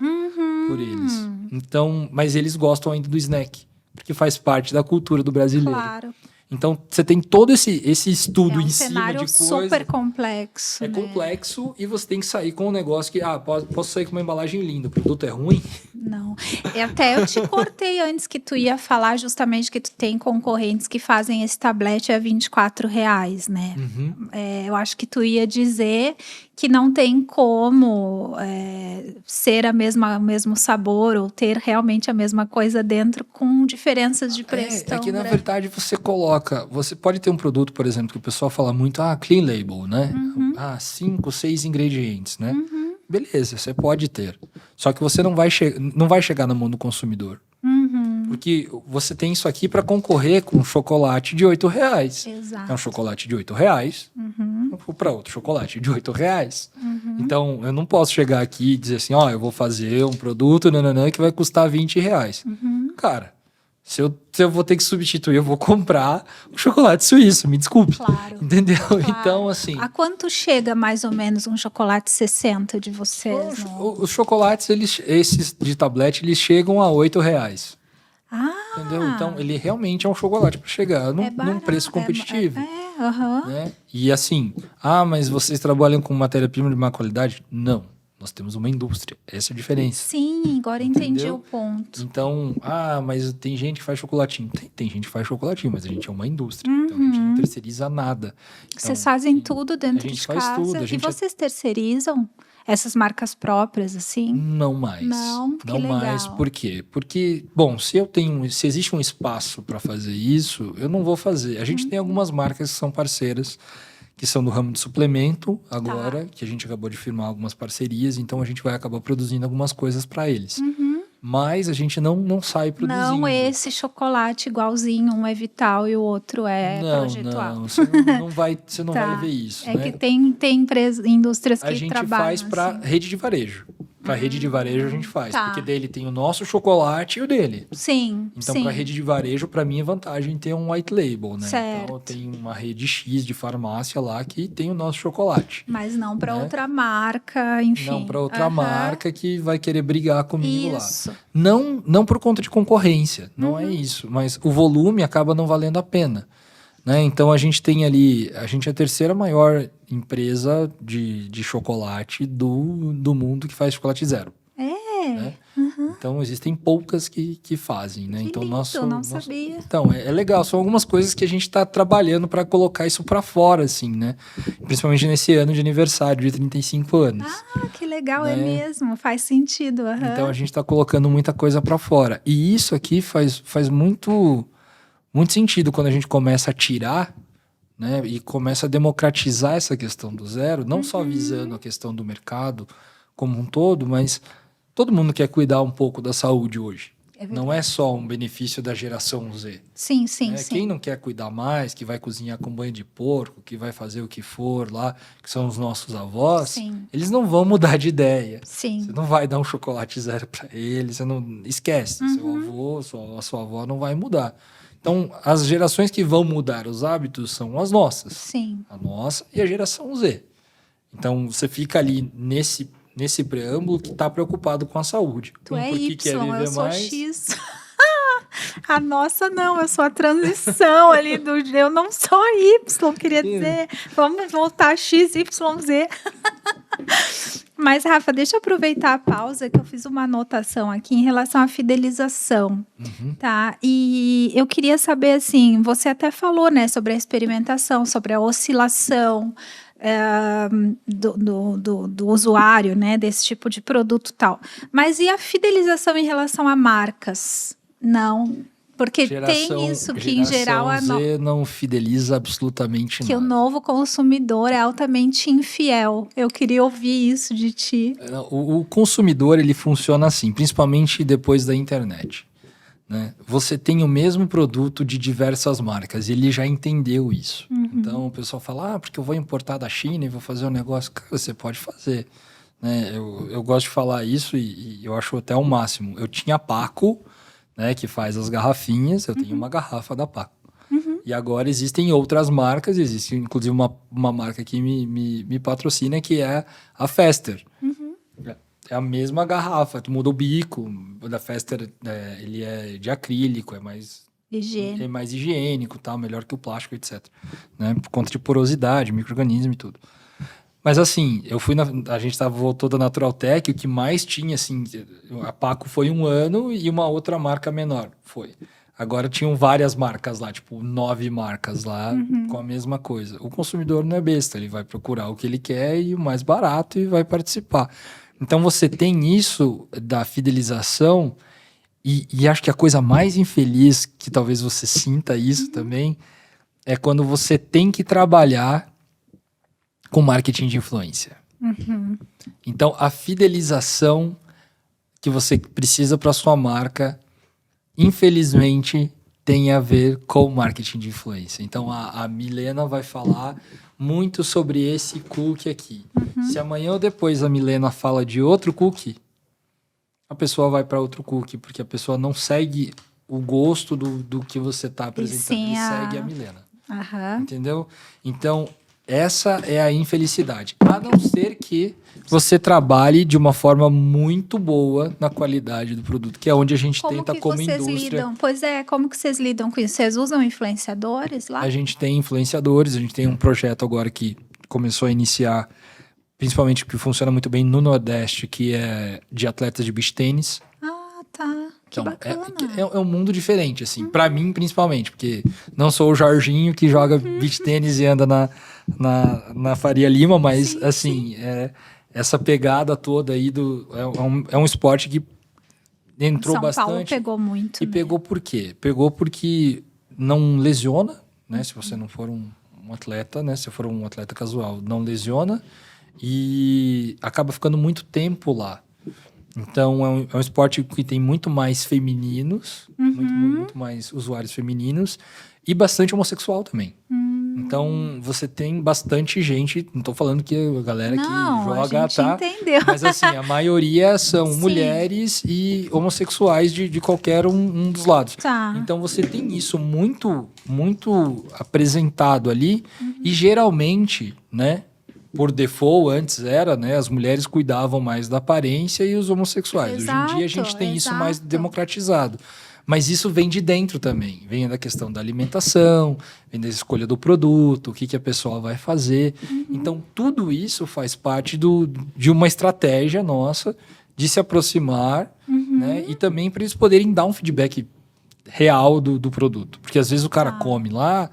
por eles. Então, mas eles gostam ainda do snack, porque faz parte da cultura do brasileiro. Claro. Então, você tem todo esse estudo em cima de coisa. É um cenário super complexo. É complexo e você tem que sair com um negócio que... posso sair com uma embalagem linda, o produto é ruim? Não. Até eu te cortei antes que tu ia falar justamente que tu tem concorrentes que fazem esse tablete a R$24, né? Eu acho que tu ia dizer que não tem como ser o mesmo sabor ou ter realmente a mesma coisa dentro com diferenças de preço. É que, na verdade, você pode ter um produto, por exemplo, que o pessoal fala muito, clean label, né? 5, 6 ingredientes, né? Beleza, você pode ter. Só que você não vai chegar na mão do consumidor. Porque você tem isso aqui para concorrer com um chocolate de R$8. Exato. É um chocolate de R$8. Eu vou para outro chocolate de R$8. Então, eu não posso chegar aqui e dizer assim, eu vou fazer um produto que vai custar R$20. Cara, se eu vou ter que substituir, eu vou comprar um chocolate suíço, me desculpe. Claro. Entendeu? Claro. Então, assim... A quanto chega mais ou menos um chocolate 60 de vocês? Os chocolates, esses de tablete, eles chegam a R$8. Entendeu? Então, ele realmente é um chocolate para chegar num preço competitivo. Né? E assim, mas vocês trabalham com matéria-prima de má qualidade? Não. Nós temos uma indústria. Essa é a diferença. Sim, agora entendi o ponto. Então, mas tem gente que faz chocolatinho. Tem gente que faz chocolatinho, mas a gente é uma indústria. Então, a gente não terceiriza nada. Vocês fazem tudo dentro de casa? Tudo. E vocês terceirizam essas marcas próprias, assim? Não mais. Não legal. Mais. Por quê? Porque, bom, se existe um espaço para fazer isso, eu não vou fazer. A gente tem algumas marcas que são parceiras, que são do ramo de suplemento agora, que a gente acabou de firmar algumas parcerias, então a gente vai acabar produzindo algumas coisas para eles. Mas a gente não sai produzindo. Não esse chocolate igualzinho, um é Vital e o outro é Projetual. Não, você não vai ver isso. Que tem indústrias que trabalham. A gente faz para rede de varejo. Para rede de varejo a gente faz, porque dele tem o nosso chocolate e o dele. Sim. Então, para rede de varejo, para mim é vantagem ter um white label, né? Certo. Então, tem uma rede X de farmácia lá que tem o nosso chocolate. Mas não para outra marca, enfim. Não para outra marca que vai querer brigar comigo isso. lá. Não por conta de concorrência, não é isso. Mas o volume acaba não valendo a pena. Né? Então, a gente tem ali... A gente é a terceira maior empresa de chocolate do mundo que faz chocolate zero. Né? Então, existem poucas que fazem, né? Que Então, lindo, não sabia. Então, é legal. São algumas coisas que a gente está trabalhando para colocar isso para fora, assim, né? Principalmente nesse ano de aniversário de 35 anos. Ah, que legal, né? é mesmo. Faz sentido. Então, a gente está colocando muita coisa para fora. E isso aqui faz muito sentido quando a gente começa a tirar, né? E começa a democratizar essa questão do zero, não só visando a questão do mercado como um todo, mas todo mundo quer cuidar um pouco da saúde hoje. Não é só um benefício da geração Z. Sim. Quem não quer cuidar mais, que vai cozinhar com banho de porco, que vai fazer o que for lá, que são os nossos avós, eles não vão mudar de ideia. Sim. Você não vai dar um chocolate zero para eles, você não esquece. Seu avô, sua avó não vai mudar. Então, as gerações que vão mudar os hábitos são as nossas. Sim. A nossa e a geração Z. Então, você fica ali nesse preâmbulo que está preocupado com a saúde. Tu é Y, eu sou X. A nossa não, eu sou a transição ali do... Eu não sou Y, queria dizer. Vamos voltar X, Y, Z. Mas, Rafa, deixa eu aproveitar a pausa que eu fiz uma anotação aqui em relação à fidelização, tá? E eu queria saber, assim, você até falou, né, sobre a experimentação, sobre a oscilação do usuário, né, desse tipo de produto e tal. Mas e a fidelização em relação a marcas? Não, porque tem isso que, em geral, a Z não fideliza absolutamente nada. Que o novo consumidor é altamente infiel. Eu queria ouvir isso de ti. O consumidor, ele funciona assim, principalmente depois da internet. Né? Você tem o mesmo produto de diversas marcas, e ele já entendeu isso. Então, o pessoal fala, porque eu vou importar da China e vou fazer um negócio. Cara, você pode fazer. Né? Eu gosto de falar isso e eu acho até o máximo. Eu tinha a Paco, né, que faz as garrafinhas, eu tenho uma garrafa da Paco. E agora existem outras marcas, existe inclusive uma marca que me patrocina, que é a Fester. É a mesma garrafa, tu muda o bico. O da Fester, ele é de acrílico, é mais higiênico, tá? Melhor que o plástico, etc. Né? Por conta de porosidade, micro-organismo e tudo. Mas assim, a gente voltou da Naturaltech, o que mais tinha, assim, a Paco foi 1 ano e uma outra marca menor, foi. Agora tinham várias marcas lá, tipo 9 marcas lá com a mesma coisa. O consumidor não é besta, ele vai procurar o que ele quer e o mais barato e vai participar. Então você tem isso da fidelização e acho que a coisa mais infeliz, que talvez você sinta isso também, é quando você tem que trabalhar com marketing de influência. Então, a fidelização que você precisa para sua marca, infelizmente, tem a ver com marketing de influência. Então, a Milena vai falar muito sobre esse cookie aqui. Se amanhã ou depois a Milena fala de outro cookie, a pessoa vai para outro cookie, porque a pessoa não segue o gosto do que você está apresentando, ele segue a Milena. Entendeu? Então, essa é a infelicidade. A não ser que você trabalhe de uma forma muito boa na qualidade do produto, que é onde a gente tenta como indústria. Lidam? Pois é, como que vocês lidam com isso? Vocês usam influenciadores lá? A gente tem influenciadores, a gente tem um projeto agora que começou a iniciar, principalmente que funciona muito bem no Nordeste, que é de atletas de beach tênis. Ah, tá. Que bacana. É um mundo diferente, assim, pra mim principalmente, porque não sou o Jorginho que joga beach tênis e anda na Faria Lima, mas essa pegada toda aí é um esporte que entrou São bastante. Paulo pegou muito. E pegou por quê? Pegou porque não lesiona, né? Se você não for um atleta, né? Se for um atleta casual, não lesiona e acaba ficando muito tempo lá. Então, é um esporte que tem muito mais femininos, muito mais usuários femininos e bastante homossexual também. Então, você tem bastante gente, não estou falando que a galera que joga, a gente entendeu. Mas assim, a maioria são mulheres e homossexuais de qualquer um dos lados. Tá. Então, você tem isso muito, muito apresentado ali e geralmente, né? Por default, antes era, né? As mulheres cuidavam mais da aparência e os homossexuais. Hoje em dia a gente tem isso mais democratizado. Mas isso vem de dentro também. Vem da questão da alimentação, vem da escolha do produto, o que a pessoa vai fazer. Então, tudo isso faz parte de uma estratégia nossa de se aproximar né? E também para eles poderem dar um feedback real do produto. Porque às vezes o cara come lá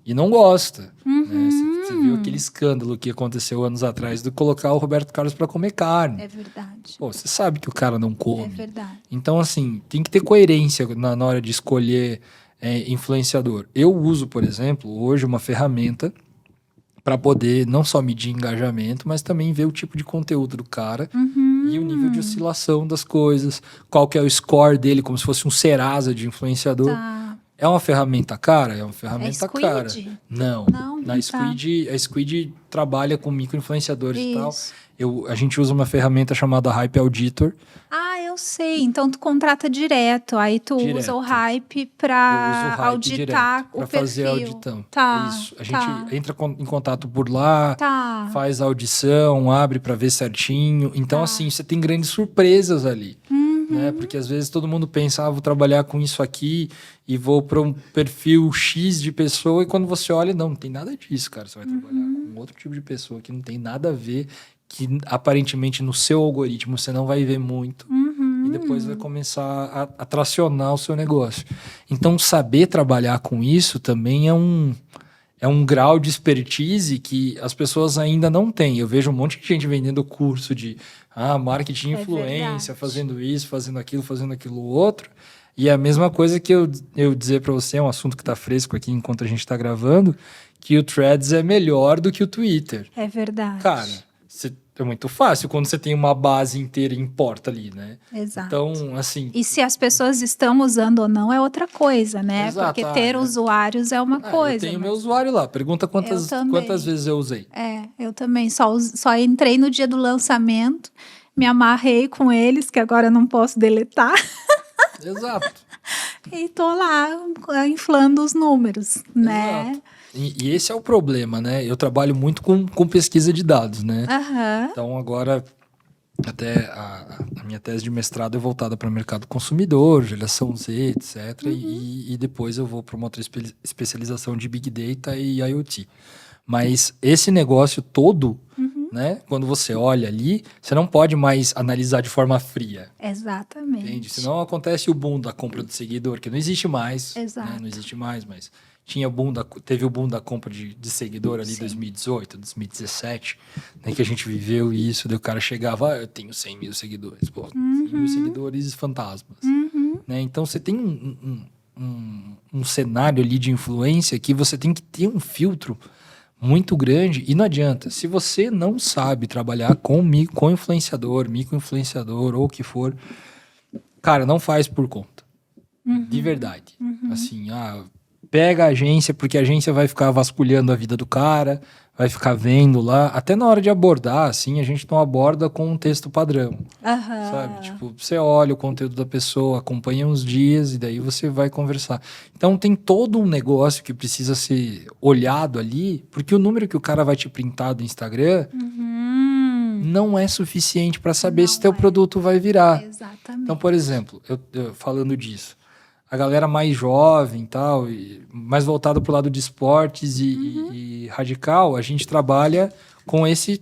e não gosta. Né? Você viu aquele escândalo que aconteceu anos atrás de colocar o Roberto Carlos para comer carne. É verdade. Pô, você sabe que o cara não come. É verdade. Então, assim, tem que ter coerência na hora de escolher influenciador. Eu uso, por exemplo, hoje uma ferramenta para poder não só medir engajamento, mas também ver o tipo de conteúdo do cara e o nível de oscilação das coisas, qual que é o score dele, como se fosse um Serasa de influenciador. Tá. É uma ferramenta cara? É uma ferramenta cara. Squid? Não. Não, A Squid trabalha com micro-influenciadores e tal. Isso. A gente usa uma ferramenta chamada Hype Auditor. Ah, eu sei. Então tu contrata direto. Aí tu usa o Hype pra auditar o para perfil. fazer a audição. Tá. Isso. A gente entra em contato por lá, Tá. faz a audição, abre para ver certinho. Então, assim, você tem grandes surpresas ali. Né? Porque às vezes todo mundo pensa, vou trabalhar com isso aqui e vou para um perfil X de pessoa, e quando você olha, não tem nada disso, cara. Você vai trabalhar com outro tipo de pessoa que não tem nada a ver, que aparentemente no seu algoritmo você não vai ver muito. E depois vai começar a tracionar o seu negócio. Então, saber trabalhar com isso também é um grau de expertise que as pessoas ainda não têm. Eu vejo um monte de gente vendendo curso de marketing influência, fazendo isso, fazendo aquilo outro. E é a mesma coisa que eu dizer para você, é um assunto que está fresco aqui enquanto a gente está gravando, que o Threads é melhor do que o Twitter. É verdade. Cara, é muito fácil quando você tem uma base inteira em porta ali, né? Exato. Então, assim... E se as pessoas estão usando ou não é outra coisa, né? Exato, porque ter usuários é uma coisa. Eu tenho meu usuário lá. Pergunta quantas vezes eu usei. Eu também. Só entrei no dia do lançamento, me amarrei com eles, que agora eu não posso deletar. Exato. E tô lá inflando os números, né? Exato. E esse é o problema, né? Eu trabalho muito com pesquisa de dados, né? Então, agora, até a minha tese de mestrado é voltada para o mercado consumidor, geração Z, etc. E depois eu vou para uma outra especialização de Big Data e IoT. Mas esse negócio todo, né? Quando você olha ali, você não pode mais analisar de forma fria. Exatamente. Entende? Senão acontece o boom da compra do seguidor, que não existe mais. Exato. Né? Não existe mais, mas... teve o boom da compra de seguidor ali em 2018, 2017, né, que a gente viveu isso, daí o cara chegava, eu tenho 100 mil seguidores, 100 mil seguidores fantasmas. Né? Então você tem um cenário ali de influência que você tem que ter um filtro muito grande, e não adianta, se você não sabe trabalhar com influenciador, micro-influenciador ou o que for, cara, não faz por conta. De verdade. Assim, pega a agência, porque a agência vai ficar vasculhando a vida do cara, vai ficar vendo lá. Até na hora de abordar, assim, a gente não aborda com um texto padrão. Sabe? Tipo, você olha o conteúdo da pessoa, acompanha uns dias e daí você vai conversar. Então tem todo um negócio que precisa ser olhado ali, porque o número que o cara vai te printar do Instagram não é suficiente para saber se teu produto vai virar. Exatamente. Então, por exemplo, eu falando disso, a galera mais jovem tal, mais voltada para o lado de esportes e radical, a gente trabalha com esse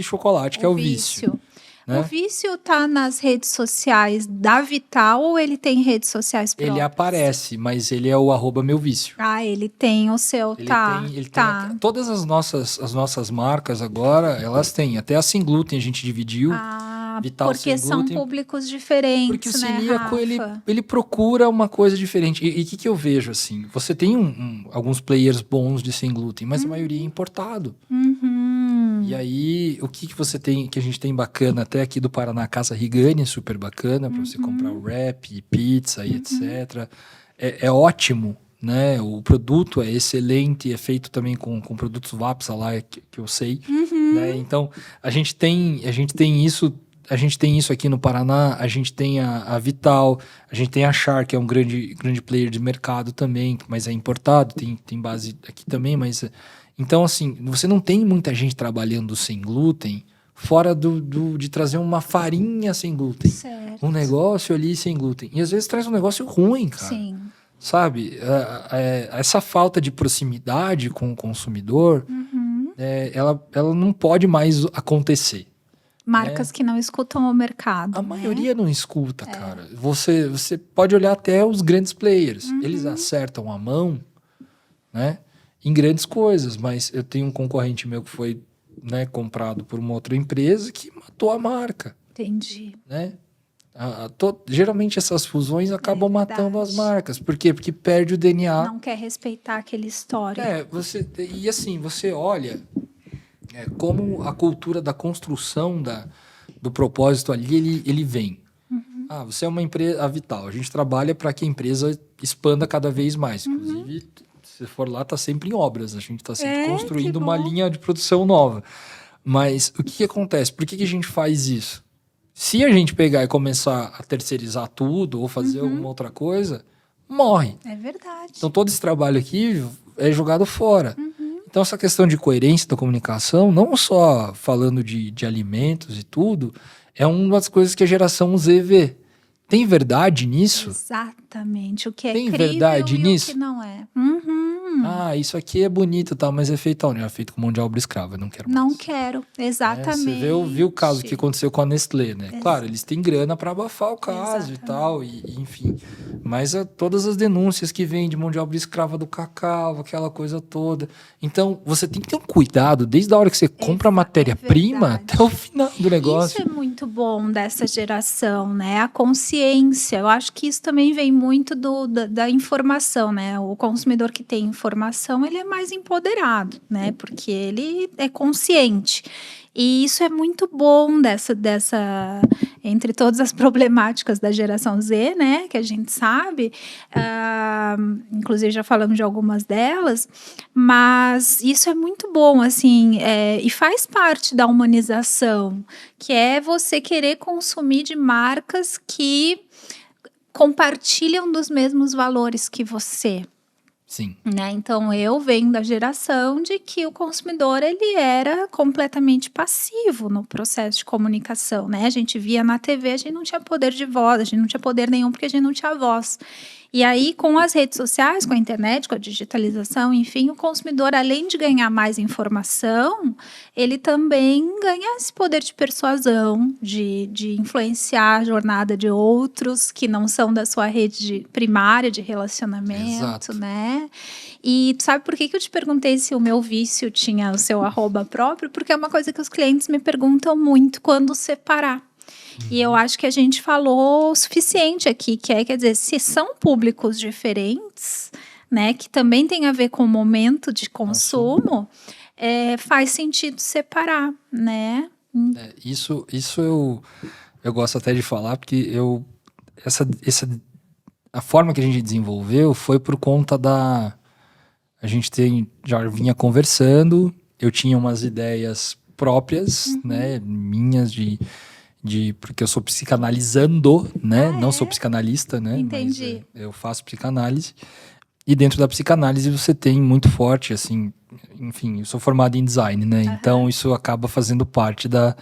chocolate, que é o vício. Né? O vício tá nas redes sociais da Vital ou ele tem redes sociais próprias? Ele aparece, mas ele é o @meuvício. Ele tem o seu, Ele tem todas as nossas marcas agora, elas têm. Até a Sem Glúten a gente dividiu. Vital porque Sem Glúten, são públicos diferentes, porque o né, celíaco, Rafa? ele procura uma coisa diferente. E o que eu vejo, assim? Você tem alguns players bons de sem glúten, mas a maioria é importado. E aí, o que você tem, que a gente tem bacana, até aqui do Paraná, Casa Rigani, super bacana, para você comprar o wrap, pizza e etc. É ótimo, né? O produto é excelente, é feito também com produtos Vapsa lá, que eu sei. Né? Então, a gente tem isso. A gente tem isso aqui no Paraná, a gente tem a Vital, a gente tem a Char, que é um grande player de mercado também, mas é importado, tem base aqui também, mas... Então, assim, você não tem muita gente trabalhando sem glúten, fora de trazer uma farinha sem glúten. Certo. Um negócio ali sem glúten. E às vezes traz um negócio ruim, cara. Sim. Sabe? Essa falta de proximidade com o consumidor, ela não pode mais acontecer. Marcas que não escutam o mercado. A maioria não escuta, cara. Você pode olhar até os grandes players. Eles acertam a mão, né, em grandes coisas. Mas eu tenho um concorrente meu que foi, né, comprado por uma outra empresa que matou a marca. Entendi. Né? Geralmente essas fusões acabam matando as marcas. Por quê? Porque perde o DNA. Não quer respeitar aquele histórico. E assim, você olha como a cultura da construção do propósito ali, ele vem. Você é uma empresa, a Vital, a gente trabalha para que a empresa expanda cada vez mais. Inclusive, se for lá, está sempre em obras. A gente está sempre construindo uma linha de produção nova. Mas o que acontece? Por que a gente faz isso? Se a gente pegar e começar a terceirizar tudo ou fazer alguma outra coisa, morre. É verdade. Então, todo esse trabalho aqui é jogado fora. Então, essa questão de coerência da comunicação, não só falando de alimentos e tudo, é uma das coisas que a geração Z vê. Tem verdade nisso? Exatamente. O que é Tem crível verdade e nisso? o que não é. Isso aqui é bonito, tá, mas é feito onde? É feito com mão de obra escrava, eu não quero mais. Não quero, exatamente. Você viu o caso que aconteceu com a Nestlé, né? Claro, eles têm grana para abafar o caso e tal, enfim. Mas todas as denúncias que vêm de mão de obra escrava do cacau, aquela coisa toda. Então, você tem que ter um cuidado desde a hora que você compra a matéria-prima até o final do negócio. Isso é muito bom dessa geração, né? A consciência. Eu acho que isso também vem muito da informação, né? O consumidor que tem informação, ele é mais empoderado, né? Porque ele é consciente. E isso é muito bom entre todas as problemáticas da geração Z, né? Que a gente sabe. Inclusive, já falamos de algumas delas. Mas isso é muito bom, assim. E faz parte da humanização, que é você querer consumir de marcas que compartilham dos mesmos valores que você. Sim. Né? Então, eu venho da geração de que o consumidor ele era completamente passivo no processo de comunicação. Né? A gente via na TV, a gente não tinha poder de voz, a gente não tinha poder nenhum porque a gente não tinha voz. E aí, com as redes sociais, com a internet, com a digitalização, enfim, o consumidor, além de ganhar mais informação, ele também ganha esse poder de persuasão, de influenciar a jornada de outros que não são da sua rede primária de relacionamento, Exato. Né? E sabe por que eu te perguntei se o meu vício tinha o seu @ próprio? Porque é uma coisa que os clientes me perguntam muito quando separar. E eu acho que a gente falou o suficiente aqui, quer dizer, se são públicos diferentes, né, que também tem a ver com o momento de consumo, faz sentido separar, né? Isso eu gosto até de falar, porque a forma que a gente desenvolveu foi por conta a gente já vinha conversando, eu tinha umas ideias próprias, né, minhas porque eu sou psicanalizando, né? Não sou psicanalista, né? Entendi. Mas eu faço psicanálise. E dentro da psicanálise você tem muito forte, assim... Enfim, eu sou formado em design, né? Então isso acaba fazendo parte da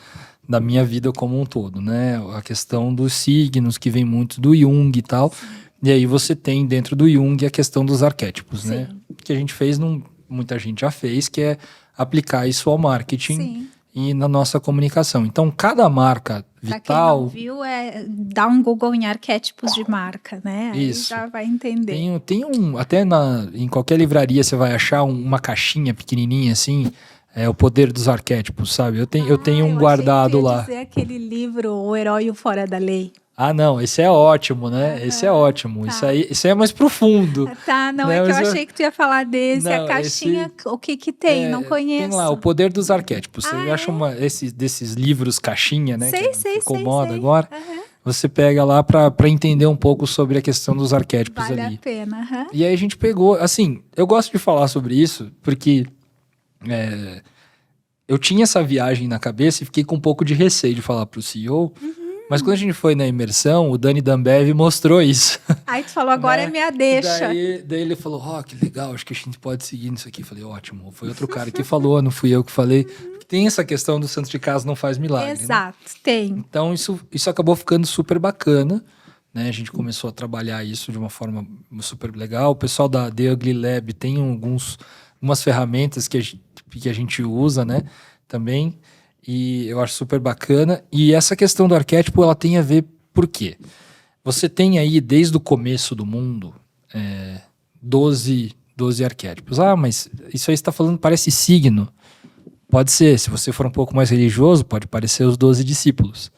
minha vida como um todo, né? A questão dos signos, que vem muito do Jung e tal. Sim. E aí você tem dentro do Jung a questão dos arquétipos, né? Que a gente fez, muita gente já fez, que é aplicar isso ao marketing. Sim. E na nossa comunicação. Então, cada marca Vital... Pra quem não viu, dá um Google em arquétipos de marca, né? Isso. Aí já vai entender. Tem até em qualquer livraria você vai achar uma caixinha pequenininha assim, o poder dos arquétipos, sabe? Eu tenho um guardado lá. Dizer aquele livro, O Herói e o Fora da Lei. Ah, não, esse é ótimo, né? Esse é ótimo. Tá. Isso aí é mais profundo. Tá, não, né? É que eu achei que tu ia falar desse. Não, a caixinha, o que tem? Não conheço. Tem lá, O Poder dos Arquétipos. Você acha desses livros caixinha, né? Sei. Incomoda agora. Você pega lá para entender um pouco sobre a questão dos arquétipos ali. Vale a pena. E aí a gente pegou, assim, eu gosto de falar sobre isso, porque eu tinha essa viagem na cabeça e fiquei com um pouco de receio de falar pro CEO. Mas quando a gente foi na imersão, o Dani Dambev mostrou isso. Aí tu falou, agora é minha deixa. Daí ele falou, que legal, acho que a gente pode seguir nisso aqui. Eu falei, ótimo. Foi outro cara que falou, não fui eu que falei. Tem essa questão do santo de casa não faz milagre. Exato, né? Tem. Então isso acabou ficando super bacana. Né? A gente começou a trabalhar isso de uma forma super legal. O pessoal da The Ugly Lab tem algumas ferramentas que a gente usa, né? Também. E eu acho super bacana. E essa questão do arquétipo, ela tem a ver por quê? Você tem aí, desde o começo do mundo, 12 arquétipos. Ah, mas isso aí você está falando, parece signo. Pode ser, se você for um pouco mais religioso, pode parecer os 12 discípulos.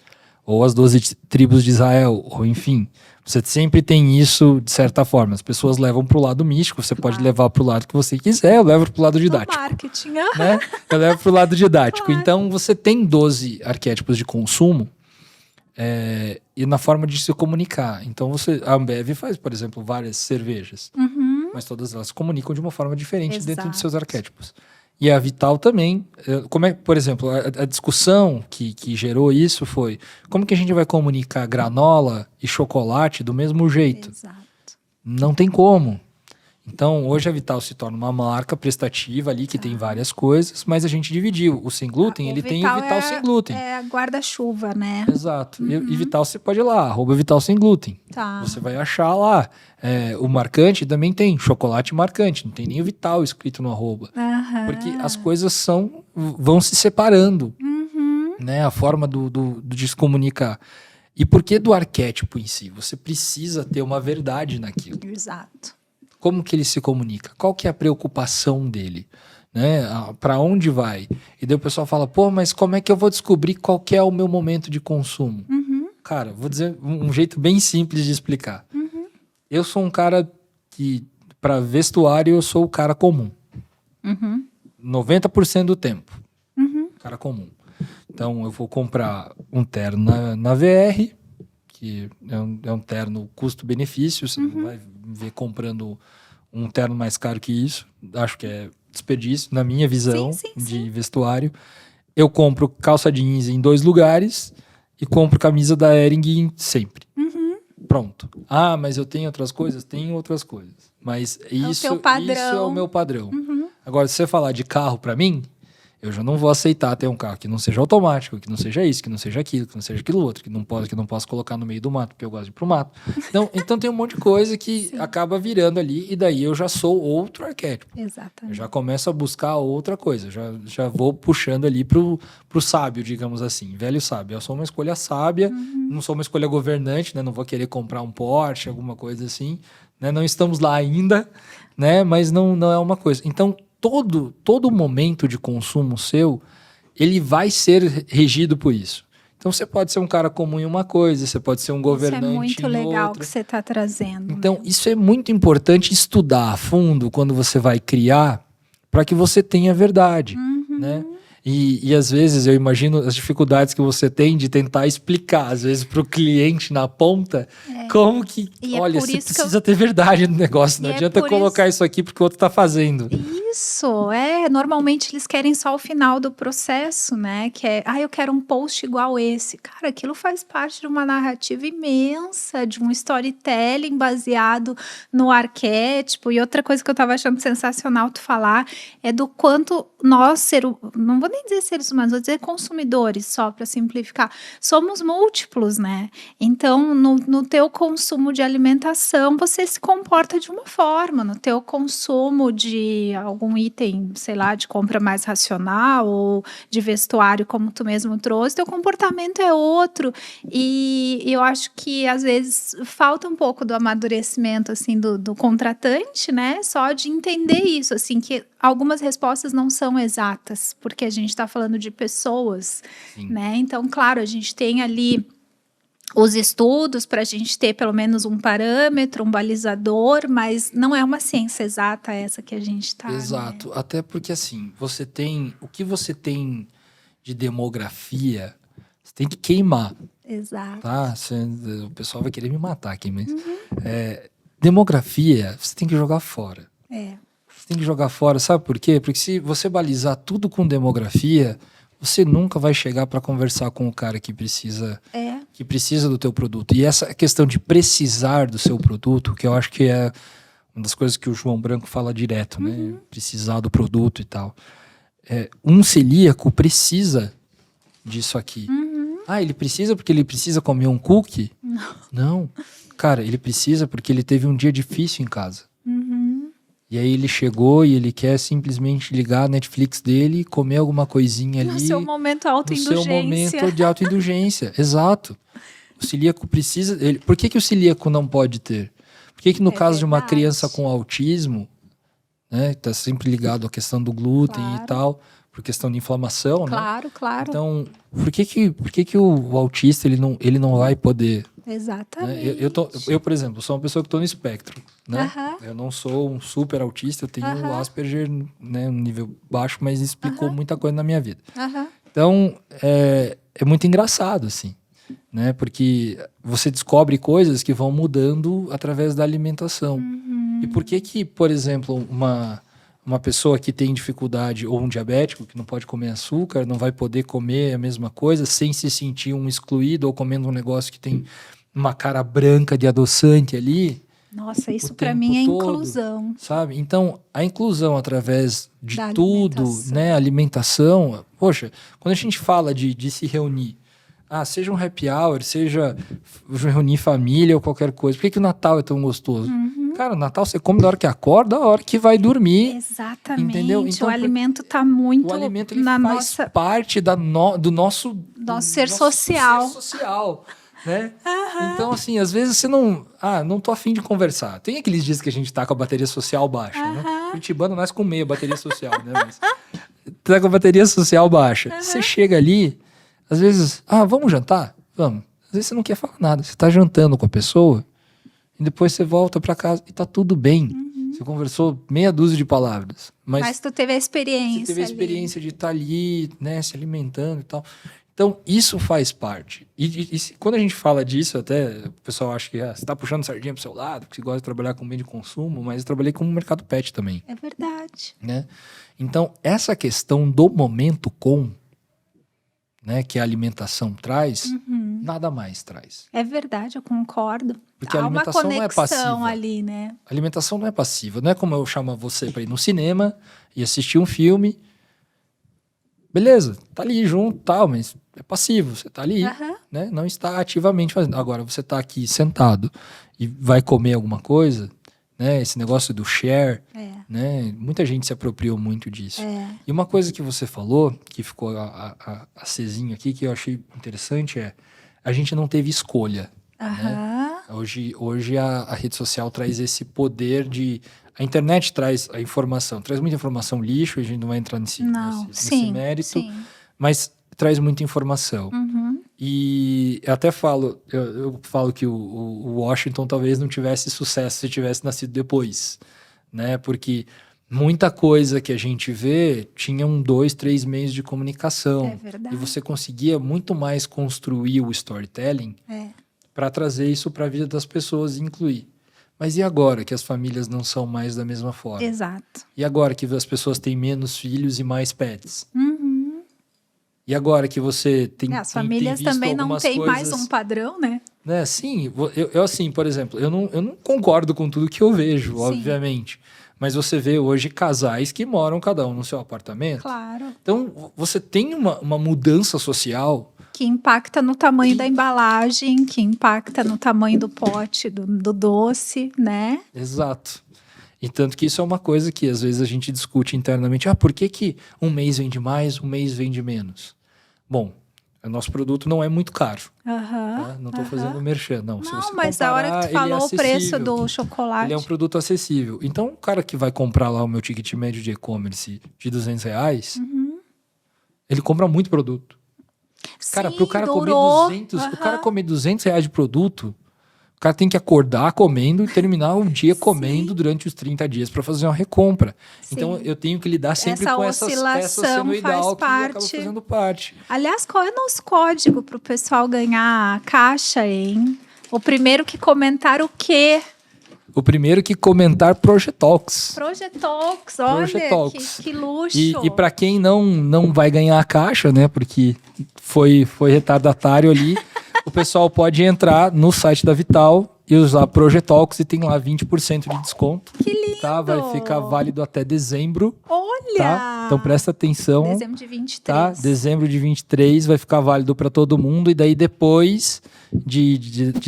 Ou as 12 tribos de Israel, ou enfim. Você sempre tem isso, de certa forma. As pessoas levam para o lado místico, você pode levar para o lado que você quiser, eu levo para o lado didático. Marketing, né? Eu levo para o lado didático. Claro. Então, você tem 12 arquétipos de consumo e na forma de se comunicar. Então, a Ambev faz, por exemplo, várias cervejas. Mas todas elas se comunicam de uma forma diferente dentro de seus arquétipos. E a Vital também, por exemplo, a discussão que gerou isso foi como que a gente vai comunicar granola e chocolate do mesmo jeito? Exato. Não tem como. Então, hoje a Vital se torna uma marca prestativa ali, que tem várias coisas, mas a gente dividiu. O sem glúten, ele tem o Vital sem glúten. É a guarda-chuva, né? Exato. E Vital você pode ir lá, @Vital sem glúten. Tá. Você vai achar lá. O marcante também tem chocolate marcante, não tem nem o Vital escrito no @. Porque as coisas vão se separando, né? A forma de se comunicar. E por que do arquétipo em si? Você precisa ter uma verdade naquilo. Exato. Como que ele se comunica? Qual que é a preocupação dele? Né? Para onde vai? E daí o pessoal fala, pô, mas como é que eu vou descobrir qual que é o meu momento de consumo? Cara, vou dizer um jeito bem simples de explicar. Eu sou um cara que, para vestuário, eu sou o cara comum. 90% do tempo. Cara comum. Então, eu vou comprar um terno na VR, que é um terno custo-benefício, você não vai ver comprando um terno mais caro que isso. Acho que é desperdício, na minha visão de vestuário. Eu compro calça jeans em 2 lugares e compro camisa da Hering sempre. Pronto. Ah, mas eu tenho outras coisas? Tenho outras coisas. Mas isso é o meu padrão. Agora, se você falar de carro para mim, eu já não vou aceitar ter um carro que não seja automático, que não seja isso, que não seja aquilo, que não seja aquilo outro, que não posso colocar no meio do mato, porque eu gosto de ir pro mato. Então tem um monte de coisa que acaba virando ali, e daí eu já sou outro arquétipo. Exatamente. Eu já começo a buscar outra coisa, já vou puxando ali pro sábio, digamos assim, velho sábio. Eu sou uma escolha sábia, não sou uma escolha governante, né? Não vou querer comprar um Porsche, alguma coisa assim, né? Não estamos lá ainda, né? Mas não é uma coisa. Então, todo momento de consumo seu, ele vai ser regido por isso. Então, você pode ser um cara comum em uma coisa, você pode ser um governante em outra. Isso é muito legal que você está trazendo. Então, isso é muito importante estudar a fundo quando você vai criar, para que você tenha verdade, né? E às vezes eu imagino as dificuldades que você tem de tentar explicar, às vezes, para o cliente na ponta, como que, olha, você precisa ter verdade no negócio, não adianta colocar isso aqui porque o outro está fazendo. Isso, normalmente eles querem só o final do processo, né? Que é, eu quero um post igual esse. Cara, aquilo faz parte de uma narrativa imensa, de um storytelling baseado no arquétipo. E outra coisa que eu tava achando sensacional tu falar é do quanto nós, não vou nem dizer seres humanos, vou dizer consumidores, só para simplificar, somos múltiplos, né? Então, no teu consumo de alimentação, você se comporta de uma forma, no teu consumo de algum item, sei lá, de compra mais racional ou de vestuário, como tu mesmo trouxe, teu comportamento é outro. E eu acho que, às vezes, falta um pouco do amadurecimento, assim, do contratante, né? Só de entender isso, assim, que algumas respostas não são exatas, porque a gente está falando de pessoas, né? Então, claro, a gente tem ali os estudos para a gente ter pelo menos um parâmetro, um balizador, mas não é uma ciência exata essa que a gente está. Exato, né? Até porque assim, o que você tem de demografia, você tem que queimar. Exato. Tá? O pessoal vai querer me matar aqui, mas demografia, você tem que jogar fora. Você tem que jogar fora, sabe por quê? Porque se você balizar tudo com demografia, você nunca vai chegar para conversar com o cara que precisa do teu produto. E essa questão de precisar do seu produto, que eu acho que é uma das coisas que o João Branco fala direto, né? Precisar do produto e tal. Um celíaco precisa disso aqui. Ele precisa porque ele precisa comer um cookie? Não. Cara, ele precisa porque ele teve um dia difícil em casa. E aí ele chegou e ele quer simplesmente ligar a Netflix dele e comer alguma coisinha ali. No seu momento autoindulgência. No seu momento de autoindulgência, exato. O celíaco precisa... Por que o celíaco não pode ter? Por que no caso de uma criança com autismo, né, tá sempre ligado à questão do glúten e tal, por questão de inflamação, claro, né? Claro. Então, por que o autista ele não vai poder... Exatamente. Né? Eu, por exemplo, sou uma pessoa que estou no espectro, né? Eu não sou um super autista, eu tenho Asperger, né, um nível baixo, mas explicou muita coisa na minha vida. Então, é muito engraçado, assim, né? Porque você descobre coisas que vão mudando através da alimentação. E por que, por exemplo, uma pessoa que tem dificuldade, ou um diabético que não pode comer açúcar, não vai poder comer a mesma coisa sem se sentir um excluído ou comendo um negócio que tem uma cara branca de adoçante ali? Nossa, isso para mim é inclusão. Sabe? Então, a inclusão através de tudo, né? Alimentação. Poxa, quando a gente fala de se reunir, seja um happy hour, seja reunir família ou qualquer coisa, por que o Natal é tão gostoso? Cara, o Natal você come da hora que acorda, da hora que vai dormir. Exatamente. Entendeu? Então, o alimento tá muito o alimento ele faz parte do nosso ser social. Ser social, né? Então, assim, às vezes você não tô afim de conversar. Tem aqueles dias que a gente tá com a bateria social baixa, né? Curitibano nasce com meia bateria social, né? Mas tá com a bateria social baixa. Você chega ali, às vezes, vamos jantar? Vamos. Às vezes você não quer falar nada. Você tá jantando com a pessoa e depois você volta para casa e tá tudo bem. Você conversou meia dúzia de palavras. Mas tu teve a experiência. Você teve a experiência de estar ali, né, se alimentando e tal. Então, isso faz parte. E quando a gente fala disso, até o pessoal acha que você está puxando sardinha pro seu lado, porque você gosta de trabalhar com meio de consumo, mas eu trabalhei com o mercado pet também. É verdade. Né? Então, essa questão do momento né, que a alimentação traz, nada mais traz. É verdade, eu concordo. Porque a alimentação não é passiva. Ali, né? A alimentação não é passiva. Não é como eu chamo você para ir no cinema e assistir um filme. Beleza, tá ali junto, tal, mas é passivo. Você tá ali, né? Não está ativamente fazendo. Agora, você tá aqui sentado e vai comer alguma coisa, né? Esse negócio do share, né? Muita gente se apropriou muito disso. E uma coisa que você falou, que ficou acesinho aqui, que eu achei interessante, a gente não teve escolha. Né? Hoje a rede social traz esse poder de... A internet traz a informação, traz muita informação lixo, a gente não vai entrar nesse mérito, mas traz muita informação. E eu até falo, eu falo que o Washington talvez não tivesse sucesso se tivesse nascido depois, né? Porque muita coisa que a gente vê tinha 2, 3 meios de comunicação. É verdade. E você conseguia muito mais construir o storytelling para trazer isso para a vida das pessoas e incluir. Mas e agora que as famílias não são mais da mesma forma? Exato. E agora que as pessoas têm menos filhos e mais pets? E agora que você tem as famílias tem visto também não têm coisas, mais um padrão, né? Sim, eu assim, por exemplo, eu não concordo com tudo que eu vejo, obviamente. Mas você vê hoje casais que moram cada um no seu apartamento. Claro. Então, você tem uma mudança social... Que impacta no tamanho da embalagem, que impacta no tamanho do pote, do doce, né? Exato. E tanto que isso é uma coisa que às vezes a gente discute internamente. Por que um mês vende mais, um mês vende menos? Bom, o nosso produto não é muito caro. Tá? Não estou fazendo merchan, não. Se você mas comparar, a hora que tu falou o preço do chocolate... Ele é um produto acessível. Então, o cara que vai comprar lá o meu ticket médio de e-commerce de R$200, ele compra muito produto. Cara, para o cara comer R$200 de produto, o cara tem que acordar comendo e terminar o dia comendo durante os 30 dias para fazer uma recompra. Então, eu tenho que lidar sempre com essa senoidal que acaba fazendo parte. Aliás, qual é o nosso código para o pessoal ganhar a caixa, hein? O primeiro que comentar o quê? O primeiro que comentar Projetox. Projetox, olha, que luxo. E para quem não vai ganhar a caixa, né? Porque foi retardatário ali, o pessoal pode entrar no site da Vital e usar Projetox e tem lá 20% de desconto. Que lindo! Tá? Vai ficar válido até dezembro. Olha! Tá? Então presta atenção. Dezembro de 23. Tá? Dezembro de 23 vai ficar válido para todo mundo e daí depois de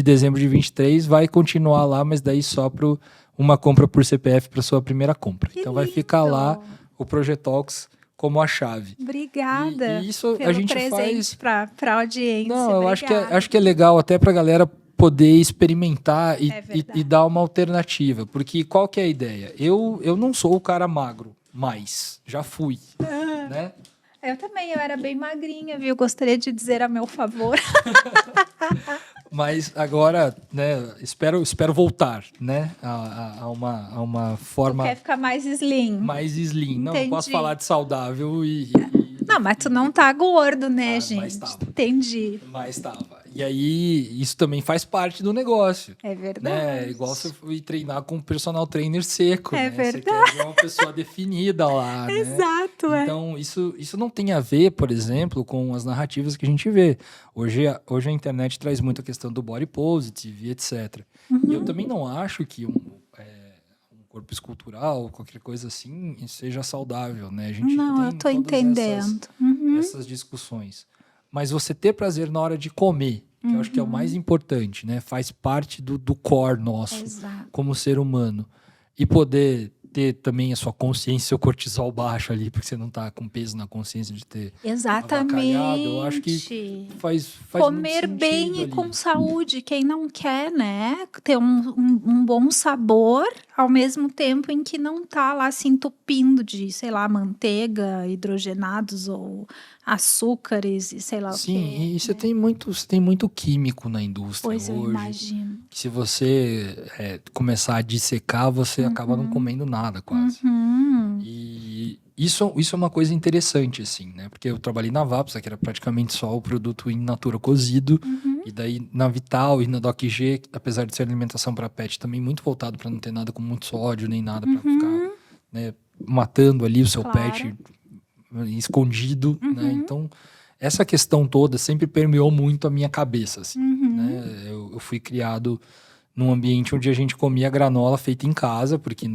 dezembro de 23 vai continuar lá, mas daí só pro uma compra por CPF para sua primeira compra. Que então vai lindo. ficar lá o Projetalks como a chave. Obrigada. E isso pelo a gente presente faz. para a audiência. Não, eu Obrigada. acho que é legal até para a galera poder experimentar verdade. e dar uma alternativa. Porque qual que é a ideia? Eu não sou o cara magro, mas já fui, né? Eu também, eu era bem magrinha, viu? Gostaria de dizer a meu favor. Mas agora, né, espero voltar, né, a uma forma Tu quer ficar mais slim. mais slim. Não, Entendi. posso falar de saudável Não, mas tu não tá gordo, né, mas gente? tava. Entendi. Mas tava. E aí, isso também faz parte do negócio. É verdade. Né? É igual você ir treinar com um personal trainer seco. É né? verdade. Você quer ver uma pessoa definida lá, né? Exato, Então, isso não tem a ver, por exemplo, com as narrativas que a gente vê. Hoje a internet traz muito a questão do body positive, etc. E eu também não acho que um corpo escultural, qualquer coisa assim, seja saudável, né? A gente Não, tem eu tô todas entendendo. essas discussões. Mas você ter prazer na hora de comer, que eu acho que é o mais importante, né? Faz parte do core nosso, Exato. como ser humano. E poder ter também a sua consciência, seu cortisol baixo ali, porque você não tá com peso na consciência de ter avacalhado. Eu acho que faz comer muito bem sentido e ali. com saúde. Quem não quer, né? Ter um bom sabor, ao mesmo tempo em que não tá lá se entupindo de, sei lá, manteiga, hidrogenados ou açúcares e sei lá o quê. Sim, e você tem muito químico na indústria Pois eu hoje. imagino. Que se você começar a dissecar, você acaba não comendo nada quase. E isso é uma coisa interessante, assim, né? Porque eu trabalhei na Vapsa, que era praticamente só o produto in natura cozido. E daí na Vital e na DocG, apesar de ser alimentação para pet, também muito voltado para não ter nada com muito sódio, nem nada para ficar, né, matando ali o seu pet escondido, né? Então, essa questão toda sempre permeou muito a minha cabeça, assim, né? Eu fui criado num ambiente onde a gente comia granola feita em casa, porque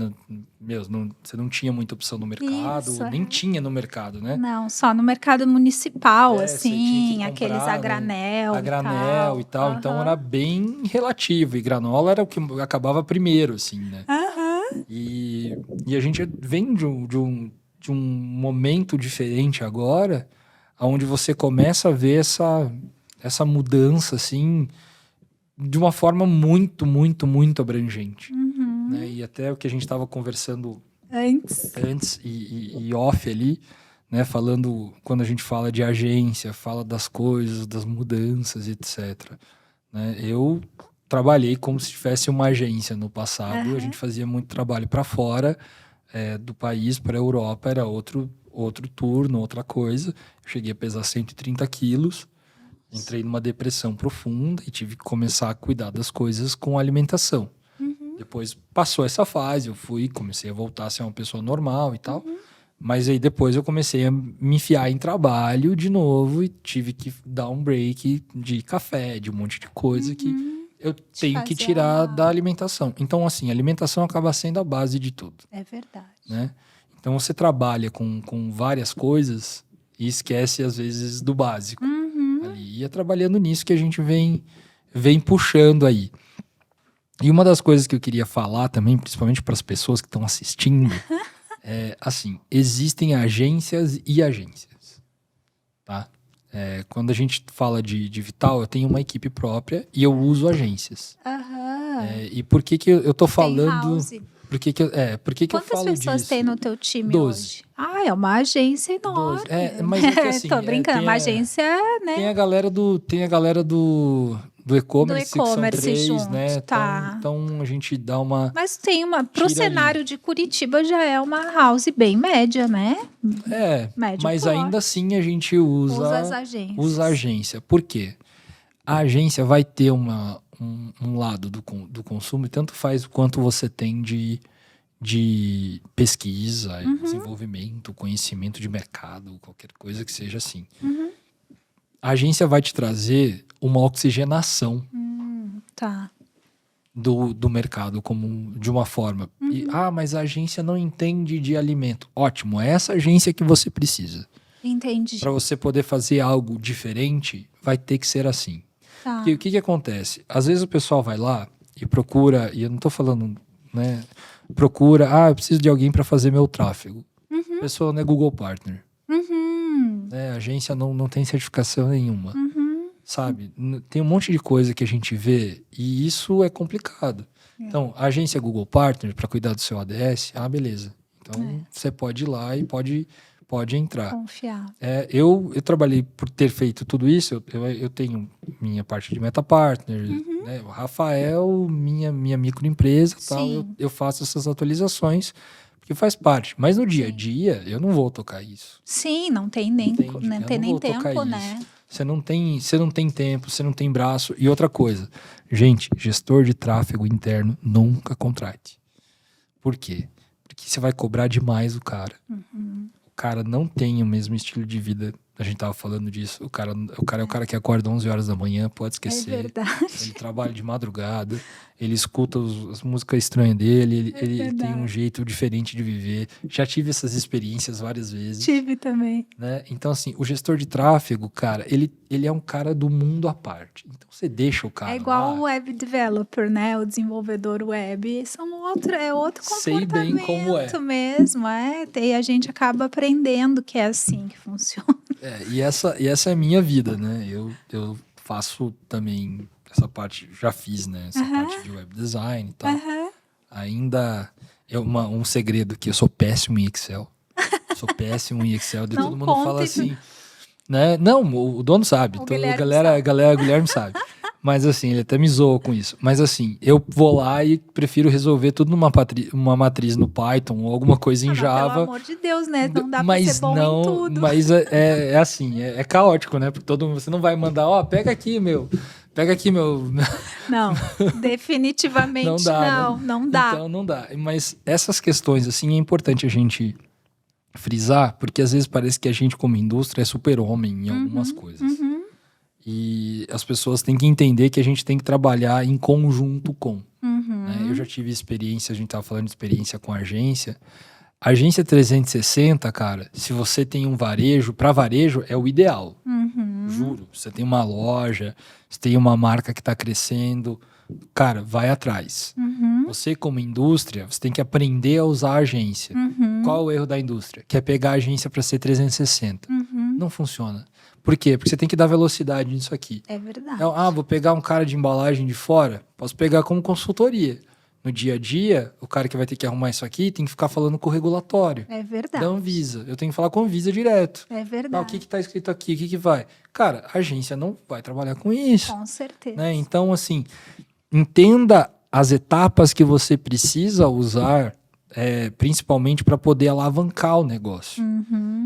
você não tinha muita opção no mercado, Isso, nem tinha no mercado, né? Não, só no mercado municipal, Você tinha que assim, comprar, aqueles a granel. a granel e tal. Então era bem relativo. E granola era o que acabava primeiro, assim, né? E a gente vem de um momento diferente agora, onde você começa a ver essa mudança, assim, de uma forma muito, muito, muito abrangente. Né? E até o que a gente estava conversando antes e off ali, né? Falando, quando a gente fala de agência, fala das coisas, das mudanças, etc. Né? Eu trabalhei como se tivesse uma agência no passado, a gente fazia muito trabalho para fora do país, para a Europa, era outro turno, outra coisa. Eu cheguei a pesar 130 quilos, entrei numa depressão profunda e tive que começar a cuidar das coisas com alimentação. Depois passou essa fase, comecei a voltar a ser uma pessoa normal e tal. Mas aí depois eu comecei a me enfiar em trabalho de novo e tive que dar um break de café, de um monte de coisa que eu tenho que tirar da alimentação. Então, assim, a alimentação acaba sendo a base de tudo. É verdade. Né? Então, você trabalha com várias coisas e esquece, às vezes, do básico. Ali. E é trabalhando nisso que a gente vem puxando aí. E uma das coisas que eu queria falar também, principalmente para as pessoas que estão assistindo, assim, existem agências e agências, tá? Quando a gente fala de Vital, eu tenho uma equipe própria e eu uso agências. E por que eu tô falando... Por que eu falo Quantas pessoas disso? tem no teu time 12. hoje? Ah, é uma agência enorme. Mas é que assim... Tô brincando, uma agência, né? Tem a galera do e-commerce, que são 3, junto, né? tá. Então a gente dá uma... Mas tem pro tira cenário de Curitiba já é uma house bem média, né? Médio mas porte. ainda assim a gente usa as agências. Usa a agência. Por quê? A agência vai ter um lado do consumo, e tanto faz o quanto você tem de pesquisa, desenvolvimento, conhecimento de mercado, qualquer coisa que seja assim. A agência vai te trazer uma oxigenação Tá. do mercado como de uma forma. Mas a agência não entende de alimento. Ótimo, é essa agência que você precisa. Entendi. Para você poder fazer algo diferente, vai ter que ser assim. Tá. Porque o que acontece? Às vezes o pessoal vai lá e procura, e eu não estou falando né, procura, eu preciso de alguém para fazer meu tráfego. A pessoa não é Google Partner. Né? A agência não tem certificação nenhuma. Sabe? Tem um monte de coisa que a gente vê e isso é complicado. Então, a agência é Google Partner para cuidar do seu ADS, beleza. Então, você pode ir lá e pode entrar. Confiar. Eu trabalhei por ter feito tudo isso. Eu tenho minha parte de Meta Partner, né? O Rafael, minha microempresa, tal. Eu faço essas atualizações porque faz parte. Mas no dia a dia, eu não vou tocar isso. Sim, não tem nem tempo, né? Você não tem tempo, você não tem braço. E outra coisa, gente, gestor de tráfego interno nunca contrate. Por quê? Porque você vai cobrar demais o cara. O cara não tem o mesmo estilo de vida. A gente tava falando disso. O cara é o cara que acorda 11 horas da manhã, pode esquecer. É verdade. Ele trabalha de madrugada, ele escuta as músicas estranhas dele, ele tem um jeito diferente de viver. Já tive essas experiências várias vezes. Tive também. Né? Então, assim, o gestor de tráfego, cara, ele é um cara do mundo à parte. Então, você deixa o cara É igual lá. o web developer, né? O desenvolvedor web. É outro comportamento. Sei bem como é. Mesmo, E a gente acaba aprendendo que é assim que funciona. E essa é a minha vida, né? Eu faço também essa parte, já fiz, né? Essa parte de web design e tal. Ainda é um segredo que eu sou péssimo em Excel. Sou péssimo em Excel. Todo mundo fala assim, né? Não, o dono sabe. O Guilherme sabe. Mas assim, ele até me zoa com isso. Mas assim, eu vou lá e prefiro resolver tudo numa matriz no Python ou alguma coisa em Java. Pelo amor de Deus, né? Não dá pra ser bom em tudo. Mas é assim, é caótico, né? Porque você não vai mandar, pega aqui, meu. Não, definitivamente não dá. Então não dá. Mas essas questões, assim, é importante a gente frisar, porque às vezes parece que a gente, como indústria, é super-homem em algumas coisas. E as pessoas têm que entender que a gente tem que trabalhar em conjunto com. Né? Eu já tive experiência, a gente estava falando de experiência com a agência. A agência 360, cara, se você tem um varejo, para varejo é o ideal. Juro. Você tem uma loja, você tem uma marca que está crescendo, cara, vai atrás. Você, como indústria, você tem que aprender a usar a agência. Qual o erro da indústria? Quer pegar a agência para ser 360. Não funciona. Por quê? Porque você tem que dar velocidade nisso aqui. É verdade. Vou pegar um cara de embalagem de fora, posso pegar como consultoria. No dia a dia, o cara que vai ter que arrumar isso aqui tem que ficar falando com o regulatório. É verdade. Da Anvisa. Eu tenho que falar com a Anvisa direto. É verdade. O que está escrito aqui? O que vai? Cara, a agência não vai trabalhar com isso. Com certeza. Né? Então, assim, entenda as etapas que você precisa usar, principalmente para poder alavancar o negócio.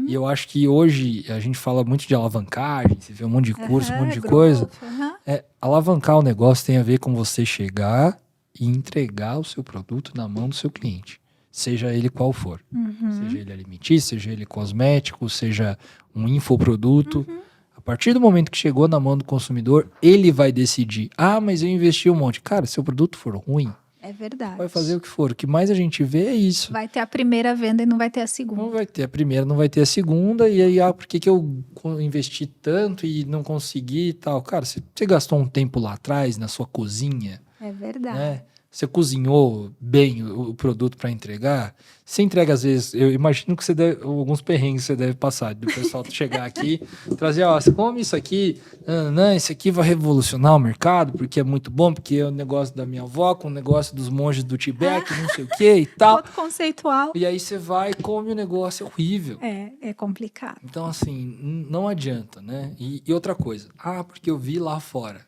E eu acho que hoje a gente fala muito de alavancagem, você vê um monte de curso, um monte de coisa. Alavancar o negócio tem a ver com você chegar e entregar o seu produto na mão do seu cliente, seja ele qual for. Seja ele alimentício, seja ele cosmético, seja um infoproduto. A partir do momento que chegou na mão do consumidor, ele vai decidir, mas eu investi um monte. Cara, se o produto for ruim, é verdade. Vai fazer o que for. O que mais a gente vê é isso. Vai ter a primeira venda e não vai ter a segunda. Não vai ter a primeira, não vai ter a segunda. E aí, por que eu investi tanto e não consegui e tal? Cara, você gastou um tempo lá atrás na sua cozinha. É verdade. Né? Você cozinhou bem o produto para entregar. Você entrega, às vezes, eu imagino que alguns perrengues você deve passar. Do pessoal chegar aqui, trazer, você come isso aqui, isso aqui vai revolucionar o mercado, porque é muito bom, porque é o negócio da minha avó, com o negócio dos monges do Tibete, não sei o que e tal. Outro conceitual. E aí você vai e come o negócio, é horrível. É complicado. Então, assim, não adianta, né? E outra coisa, porque eu vi lá fora,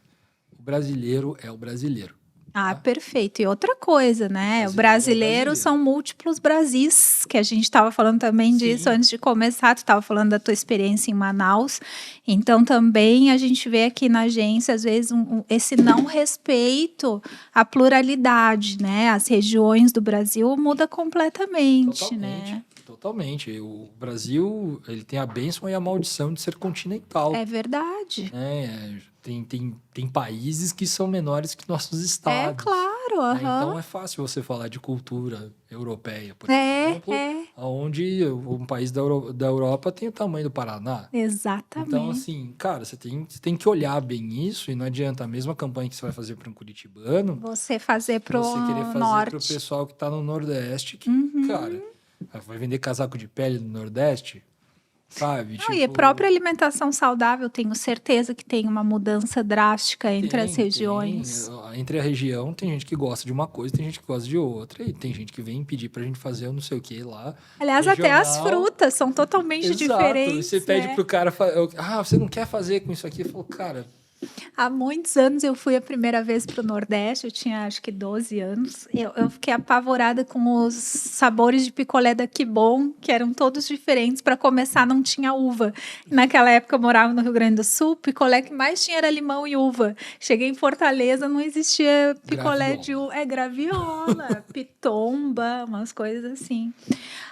o brasileiro é o brasileiro. Perfeito. E outra coisa, né? O brasileiro são múltiplos Brasis, que a gente estava falando também disso antes de começar. Tu estava falando da tua experiência em Manaus. Então, também a gente vê aqui na agência, às vezes, esse não respeito à pluralidade, né? As regiões do Brasil muda completamente, né? Totalmente. O Brasil, ele tem a bênção e a maldição de ser continental. É verdade. Tem países que são menores que nossos estados. É claro. Então é fácil você falar de cultura europeia, por exemplo. onde um país da Europa tem o tamanho do Paraná. Exatamente. Então, assim, cara, você tem que olhar bem isso, e não adianta a mesma campanha que você vai fazer para um curitibano, você fazer pro você querer fazer norte. para o pessoal que está no Nordeste, que, cara, vai vender casaco de pele no Nordeste, sabe? Não, e a própria alimentação saudável, tenho certeza que tem uma mudança drástica entre as regiões. Entre a região, tem gente que gosta de uma coisa, tem gente que gosta de outra, e tem gente que vem pedir pra gente fazer não sei o que lá. Aliás, regional. até as frutas são totalmente diferentes. Você pede pro cara, você não quer fazer com isso aqui? Eu falo, cara... Há muitos anos eu fui a primeira vez para o Nordeste, eu tinha acho que 12 anos. Eu fiquei apavorada com os sabores de picolé da Que Bom, que eram todos diferentes. Para começar, não tinha uva. Naquela época eu morava no Rio Grande do Sul, o picolé que mais tinha era limão e uva. Cheguei em Fortaleza, não existia picolé de uva. É graviola, pitomba, umas coisas assim.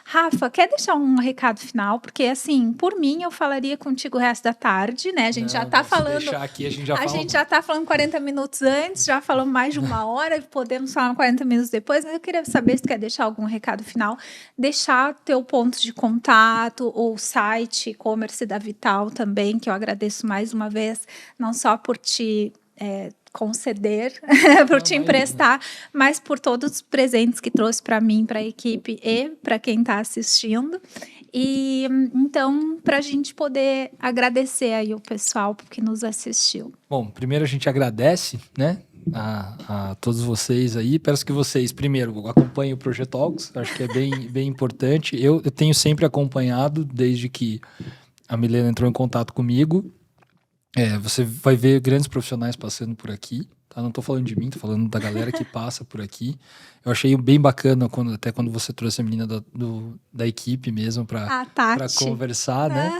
Rafa, quer deixar um recado final? Porque, assim, por mim, eu falaria contigo o resto da tarde, né? A gente já está falando... Se deixar aqui, a gente já está falando 40 minutos antes, já falamos mais de uma hora, podemos falar 40 minutos depois, mas eu queria saber se tu quer deixar algum recado final, deixar teu ponto de contato, o site e-commerce da Vital também, que eu agradeço mais uma vez, não só por te... conceder, por te emprestar, mas por todos os presentes que trouxe para mim, para a equipe e para quem está assistindo. E então, para a gente poder agradecer aí o pessoal que nos assistiu. Bom, primeiro a gente agradece, né, a todos vocês aí. Peço que vocês, primeiro, acompanhem o Projetalks, acho que é bem importante. Eu tenho sempre acompanhado desde que a Milena entrou em contato comigo. Você vai ver grandes profissionais passando por aqui, tá? Não estou falando de mim, estou falando da galera que passa por aqui. Eu achei bem bacana até quando você trouxe a menina da equipe mesmo para conversar, né?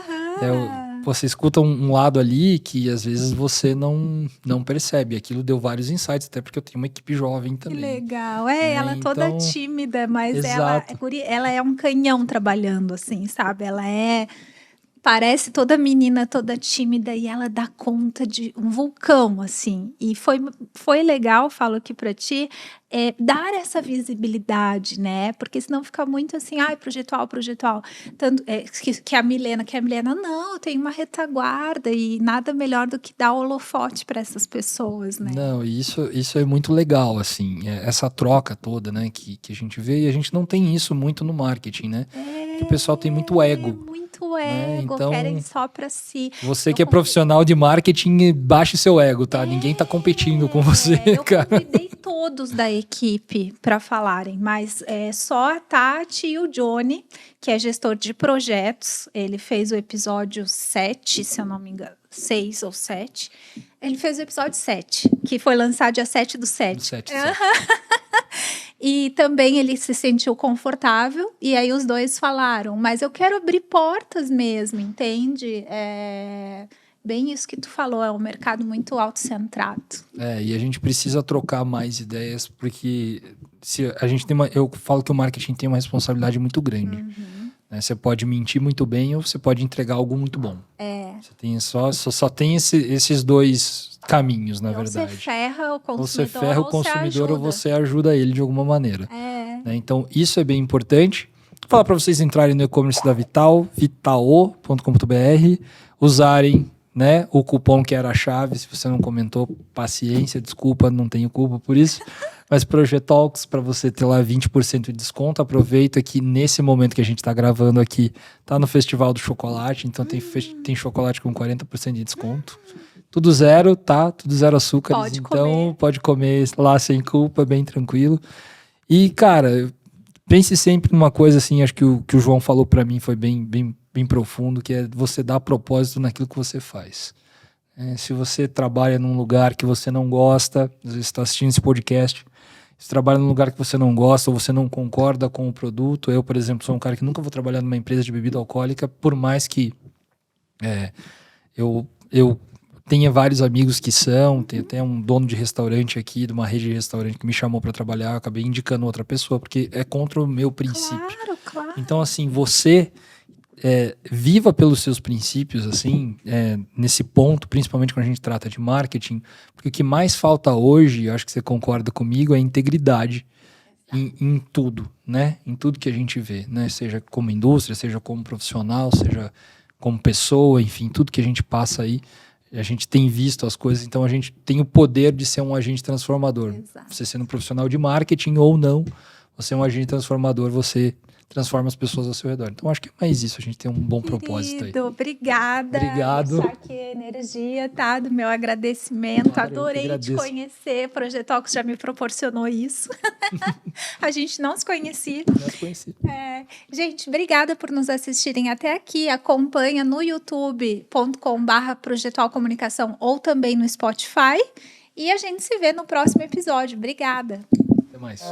Você escuta um lado ali que às vezes você não percebe. Aquilo deu vários insights, até porque eu tenho uma equipe jovem também. Que legal. Ela é toda tímida, mas ela é um canhão trabalhando, assim, sabe? Parece toda menina, toda tímida, e ela dá conta de um vulcão, assim. E foi legal, falo aqui para ti, dar essa visibilidade, né? Porque senão fica muito assim, projetual. Tanto, que a Milena, não, tem uma retaguarda e nada melhor do que dar holofote para essas pessoas, né? Não, isso é muito legal, assim, essa troca toda, né, que a gente vê, e a gente não tem isso muito no marketing, né? Porque o pessoal tem muito ego. Então, querem só para si. Você que é profissional de marketing, baixe seu ego, tá? Ninguém tá competindo com você, cara. Eu convidei todos da equipe para falarem, mas só a Tati e o Johnny, que é gestor de projetos. Ele fez o episódio 7, se eu não me engano, 6 ou 7. Ele fez o episódio 7, que foi lançado dia 7/7. 7. E também ele se sentiu confortável, e aí os dois falaram, mas eu quero abrir portas mesmo, entende? Bem isso que tu falou, é um mercado muito autocentrado. E a gente precisa trocar mais ideias, porque se a gente eu falo que o marketing tem uma responsabilidade muito grande. Né? Você pode mentir muito bem ou você pode entregar algo muito bom. Você tem só tem esses dois caminhos, na verdade. Você ferra o consumidor, ou você ajuda ele de alguma maneira. Né? Então, isso é bem importante. Vou falar para vocês entrarem no e-commerce da Vital, vitao.com.br, usarem, né, o cupom que era a chave. Se você não comentou, paciência, desculpa, não tenho culpa por isso. Mas Projetalks, para você ter lá 20% de desconto. Aproveita que nesse momento que a gente está gravando aqui, tá no Festival do Chocolate, então tem chocolate com 40% de desconto. Tudo zero, tá? Tudo zero açúcares. Pode comer lá sem culpa, bem tranquilo. E, cara, pense sempre numa coisa assim, acho que o João falou para mim foi bem profundo, que é você dar propósito naquilo que você faz. Se você trabalha num lugar que você não gosta, às vezes está assistindo esse podcast, se trabalha num lugar que você não gosta ou você não concorda com o produto, eu, por exemplo, sou um cara que nunca vou trabalhar numa empresa de bebida alcoólica, por mais que eu tenha vários amigos que tem até um dono de restaurante aqui, de uma rede de restaurante que me chamou para trabalhar, eu acabei indicando outra pessoa, porque é contra o meu princípio. Claro. Então, assim, você viva pelos seus princípios, assim, nesse ponto, principalmente quando a gente trata de marketing, porque o que mais falta hoje, eu acho que você concorda comigo, é integridade. em tudo, né? Em tudo que a gente vê, né? Seja como indústria, seja como profissional, seja como pessoa, enfim, tudo que a gente passa aí, a gente tem visto as coisas, então a gente tem o poder de ser um agente transformador. Exato. Você sendo um profissional de marketing ou não, você é um agente transformador, você transforma as pessoas ao seu redor. Então, acho que é mais isso. A gente tem um bom propósito aí. Obrigada. Obrigado. Deixar aqui a energia, tá? Do meu agradecimento. Claro, adorei te conhecer. Projeto Ocus já me proporcionou isso. A gente não se conhecia. Não se conhecia. Gente, obrigada por nos assistirem até aqui. Acompanha no youtube.com/Projetual Comunicação ou também no Spotify. E a gente se vê no próximo episódio. Obrigada. Até mais.